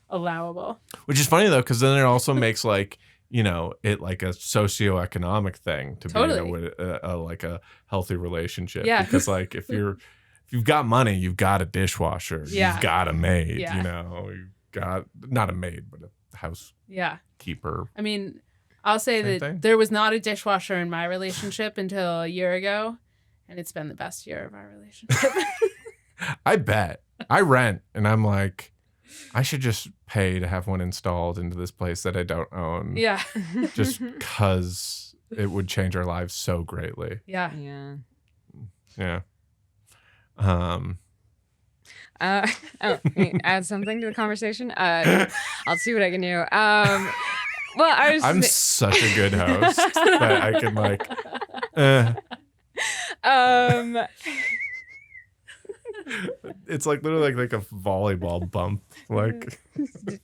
[SPEAKER 1] allowable.
[SPEAKER 2] Which is funny though, because then it also makes like it like a socioeconomic thing to
[SPEAKER 1] Totally.
[SPEAKER 2] be in like a healthy relationship.
[SPEAKER 1] Yeah.
[SPEAKER 2] Because like if you've got money, you've got a dishwasher,
[SPEAKER 1] Yeah.
[SPEAKER 2] you've got a maid,
[SPEAKER 1] Yeah.
[SPEAKER 2] you've got not a maid but a housekeeper.
[SPEAKER 1] Yeah. I mean, I'll say
[SPEAKER 2] Same
[SPEAKER 1] that
[SPEAKER 2] thing.
[SPEAKER 1] there was not a dishwasher in my relationship until a year ago, and it's been the best year of our relationship.
[SPEAKER 2] I bet. I rent, and I'm like, I should just pay to have one installed into this place that I don't own.
[SPEAKER 1] Yeah.
[SPEAKER 2] Just because it would change our lives so greatly.
[SPEAKER 1] Yeah.
[SPEAKER 3] Yeah.
[SPEAKER 2] Yeah.
[SPEAKER 3] Add something to the conversation. I'll see what I can do. Well, I was.
[SPEAKER 2] I'm such a good host that I can like. It's like literally like a volleyball bump. Like,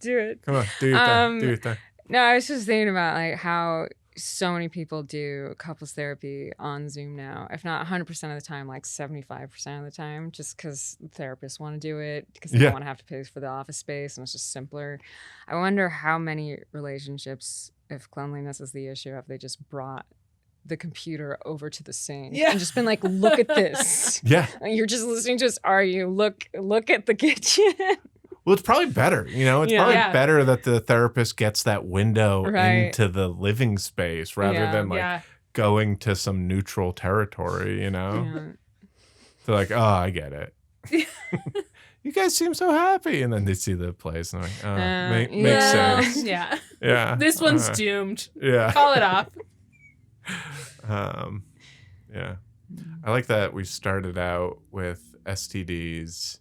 [SPEAKER 3] Do it.
[SPEAKER 2] come on, do your thing. Do your thing.
[SPEAKER 3] No, I was just thinking about like how so many people do couples therapy on Zoom now. If not 100% of the time, like 75% of the time, just because therapists want to do it because they
[SPEAKER 2] Yeah.
[SPEAKER 3] don't want to have to pay for the office space and it's just simpler. I wonder how many relationships, if cleanliness is the issue, have they just brought the computer over to the sink
[SPEAKER 1] Yeah.
[SPEAKER 3] and just been like, look at this.
[SPEAKER 2] Yeah.
[SPEAKER 3] You're just listening to us argue. Look at the kitchen.
[SPEAKER 2] Well, it's probably better. It's
[SPEAKER 3] Yeah.
[SPEAKER 2] probably
[SPEAKER 1] Yeah.
[SPEAKER 2] better that the therapist gets that window
[SPEAKER 3] Right.
[SPEAKER 2] into the living space rather
[SPEAKER 3] Yeah.
[SPEAKER 2] than like
[SPEAKER 1] Yeah.
[SPEAKER 2] going to some neutral territory,
[SPEAKER 3] Yeah.
[SPEAKER 2] They're like, oh, I get it. You guys seem so happy. And then they see the place and they're like, oh, makes
[SPEAKER 3] yeah.
[SPEAKER 2] sense.
[SPEAKER 1] Yeah.
[SPEAKER 2] Yeah.
[SPEAKER 1] This one's doomed.
[SPEAKER 2] Yeah.
[SPEAKER 1] Call it off.
[SPEAKER 2] Yeah. I like that we started out with STDs,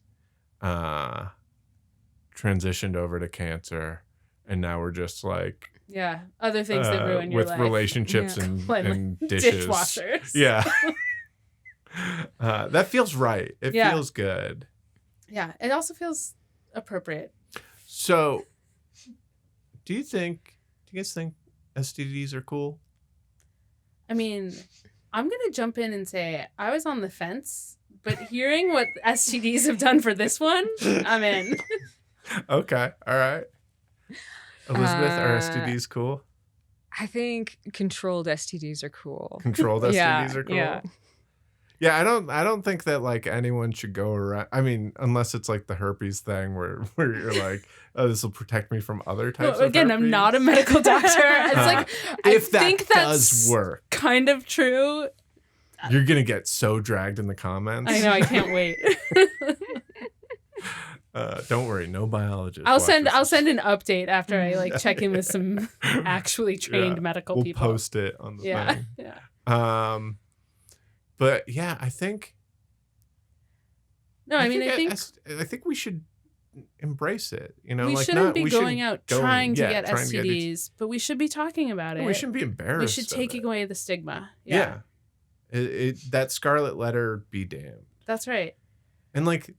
[SPEAKER 2] transitioned over to cancer, and now we're just like
[SPEAKER 1] Yeah. Other things that ruin your
[SPEAKER 2] with
[SPEAKER 1] life.
[SPEAKER 2] relationships
[SPEAKER 3] Yeah.
[SPEAKER 2] and dishes.
[SPEAKER 1] Dishwashers.
[SPEAKER 2] Yeah. That feels right. It
[SPEAKER 1] Yeah.
[SPEAKER 2] feels good.
[SPEAKER 1] Yeah. It also feels appropriate.
[SPEAKER 2] So, do you guys think STDs are cool?
[SPEAKER 1] I mean, I'm going to jump in and say I was on the fence, but hearing what STDs have done for this one, I'm in.
[SPEAKER 2] Okay. All right. Elizabeth, are
[SPEAKER 3] Uh,
[SPEAKER 2] STDs cool?
[SPEAKER 3] I think controlled STDs are cool.
[SPEAKER 2] Controlled STDs
[SPEAKER 3] Yeah,
[SPEAKER 2] are cool?
[SPEAKER 3] yeah.
[SPEAKER 2] Yeah, I don't think that like anyone should go around. I mean, unless it's like the herpes thing where you're like, oh, this will protect me from other types
[SPEAKER 1] Well,
[SPEAKER 2] of
[SPEAKER 1] again,
[SPEAKER 2] herpes.
[SPEAKER 1] I'm not a medical doctor. It's like I
[SPEAKER 2] if that
[SPEAKER 1] think
[SPEAKER 2] does
[SPEAKER 1] that's
[SPEAKER 2] work,
[SPEAKER 1] kind of true.
[SPEAKER 2] you're gonna get so dragged in the comments.
[SPEAKER 1] I know, I can't wait.
[SPEAKER 2] Don't worry, no biologist.
[SPEAKER 1] I'll
[SPEAKER 2] watches
[SPEAKER 1] send
[SPEAKER 2] this.
[SPEAKER 1] an update after I like check in with some actually trained medical
[SPEAKER 2] we'll
[SPEAKER 1] people.
[SPEAKER 2] post it on the
[SPEAKER 1] Yeah.
[SPEAKER 2] thing.
[SPEAKER 1] Yeah.
[SPEAKER 2] But yeah, I think.
[SPEAKER 1] No, I
[SPEAKER 2] think we should embrace it. You know,
[SPEAKER 1] we
[SPEAKER 2] like
[SPEAKER 1] shouldn't
[SPEAKER 2] not,
[SPEAKER 1] be
[SPEAKER 2] we
[SPEAKER 1] going
[SPEAKER 2] shouldn't
[SPEAKER 1] out
[SPEAKER 2] go-
[SPEAKER 1] trying to
[SPEAKER 2] yeah,
[SPEAKER 1] get
[SPEAKER 2] trying to get
[SPEAKER 1] STDs, but we should be talking about it.
[SPEAKER 2] We shouldn't be embarrassed.
[SPEAKER 1] We should
[SPEAKER 2] of
[SPEAKER 1] take
[SPEAKER 2] it.
[SPEAKER 1] away the stigma.
[SPEAKER 2] Yeah. That scarlet letter be damned.
[SPEAKER 1] That's right.
[SPEAKER 2] And like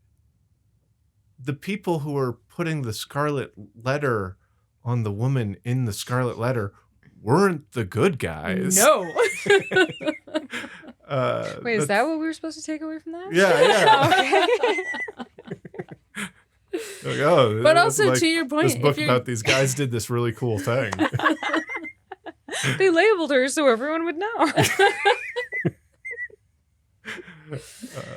[SPEAKER 2] the people who are putting the scarlet letter on the woman in the scarlet letter weren't the good guys.
[SPEAKER 1] No.
[SPEAKER 3] Wait, is that what we were supposed to take away from that?
[SPEAKER 2] Yeah.
[SPEAKER 3] Okay.
[SPEAKER 2] Like, oh,
[SPEAKER 1] But
[SPEAKER 2] it's
[SPEAKER 1] also,
[SPEAKER 2] like
[SPEAKER 1] to your point,
[SPEAKER 2] this book
[SPEAKER 1] if you're
[SPEAKER 2] about these guys did this really cool thing.
[SPEAKER 3] They labeled her so everyone would know.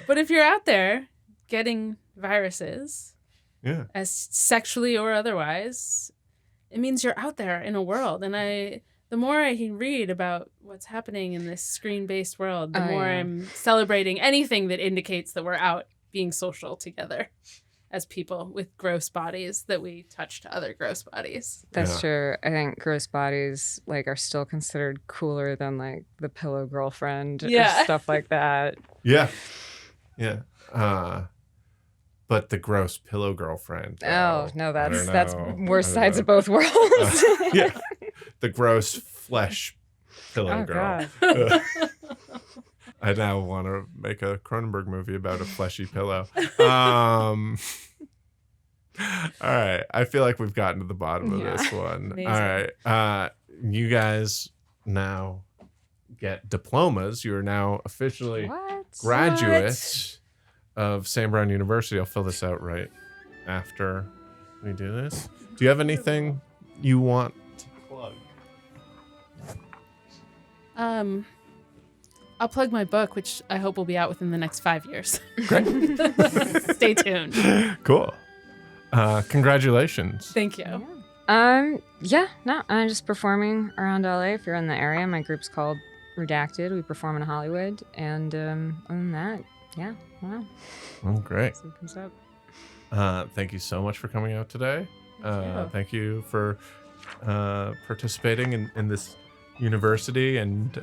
[SPEAKER 1] but if you're out there getting viruses,
[SPEAKER 2] Yeah.
[SPEAKER 1] as sexually or otherwise, it means you're out there in a world. And the more I can read about what's happening in this screen-based world, the more I'm celebrating anything that indicates that we're out being social together as people with gross bodies that we touch to other gross bodies.
[SPEAKER 3] That's true. I think gross bodies like are still considered cooler than like the pillow girlfriend or stuff like that.
[SPEAKER 2] Yeah. Yeah. But the gross pillow girlfriend.
[SPEAKER 3] Oh, no,
[SPEAKER 2] I don't
[SPEAKER 3] that's
[SPEAKER 2] know.
[SPEAKER 3] worse
[SPEAKER 2] I don't
[SPEAKER 3] sides
[SPEAKER 2] know.
[SPEAKER 3] of both worlds.
[SPEAKER 2] Yeah. The gross flesh pillow
[SPEAKER 3] Oh,
[SPEAKER 2] girl.
[SPEAKER 3] God.
[SPEAKER 2] I now want to make a Cronenberg movie about a fleshy pillow. All right. I feel like we've gotten to the bottom of this one.
[SPEAKER 1] Amazing.
[SPEAKER 2] All right. You guys now get diplomas. You are now officially
[SPEAKER 3] What?
[SPEAKER 2] graduates of Sam Brown University. I'll fill this out right after we do this. Do you have anything you want to plug?
[SPEAKER 1] I'll plug my book, which I hope will be out within the next 5 years.
[SPEAKER 2] Great.
[SPEAKER 1] Stay tuned.
[SPEAKER 2] Cool. Congratulations.
[SPEAKER 1] Thank you.
[SPEAKER 3] Yeah, no, I'm just performing around LA. If you're in the area, my group's called Redacted. We perform in Hollywood, and other than that, yeah, wow.
[SPEAKER 2] Oh, great.
[SPEAKER 3] See what comes up.
[SPEAKER 2] Thank you so much for coming out today.
[SPEAKER 1] you.
[SPEAKER 2] Thank you for participating in this university and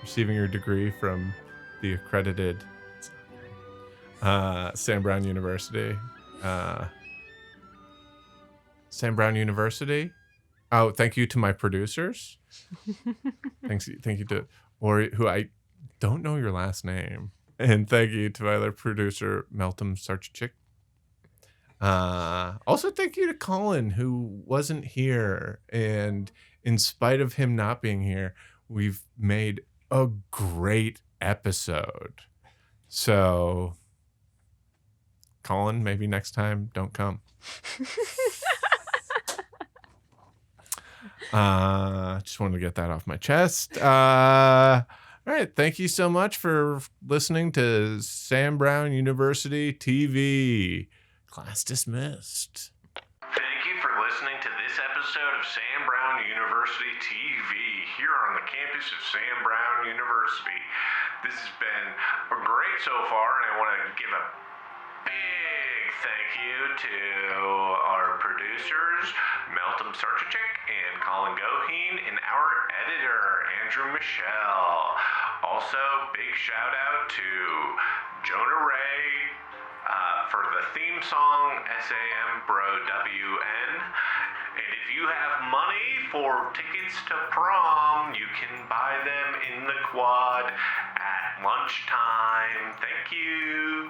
[SPEAKER 2] receiving your degree from the accredited Sam Brown University. Sam Brown University. Oh, thank you to my producers. Thank you to Ori, who I don't know your last name, and thank you to my other producer, Meltem Saricicek. Also, thank you to Colin, who wasn't here, and in spite of him not being here, we've made a great episode. So, Colin, maybe next time, don't come. Just wanted to get that off my chest. All right. Thank you so much for listening to Sam Brown University TV. Class dismissed. Thank you for listening to this episode of Sam Brown University TV here on the campus of Sam Brown University. This has been great so far, and I want to give a big thank you to our producers, Meltem Saricicek and Colin Goheen, and our editor, Andrew Michel. Also, big shout out to Jonah Ray for the theme song, SAM Bro WN. And if you have money for tickets to prom, you can buy them in the quad at lunchtime. Thank you.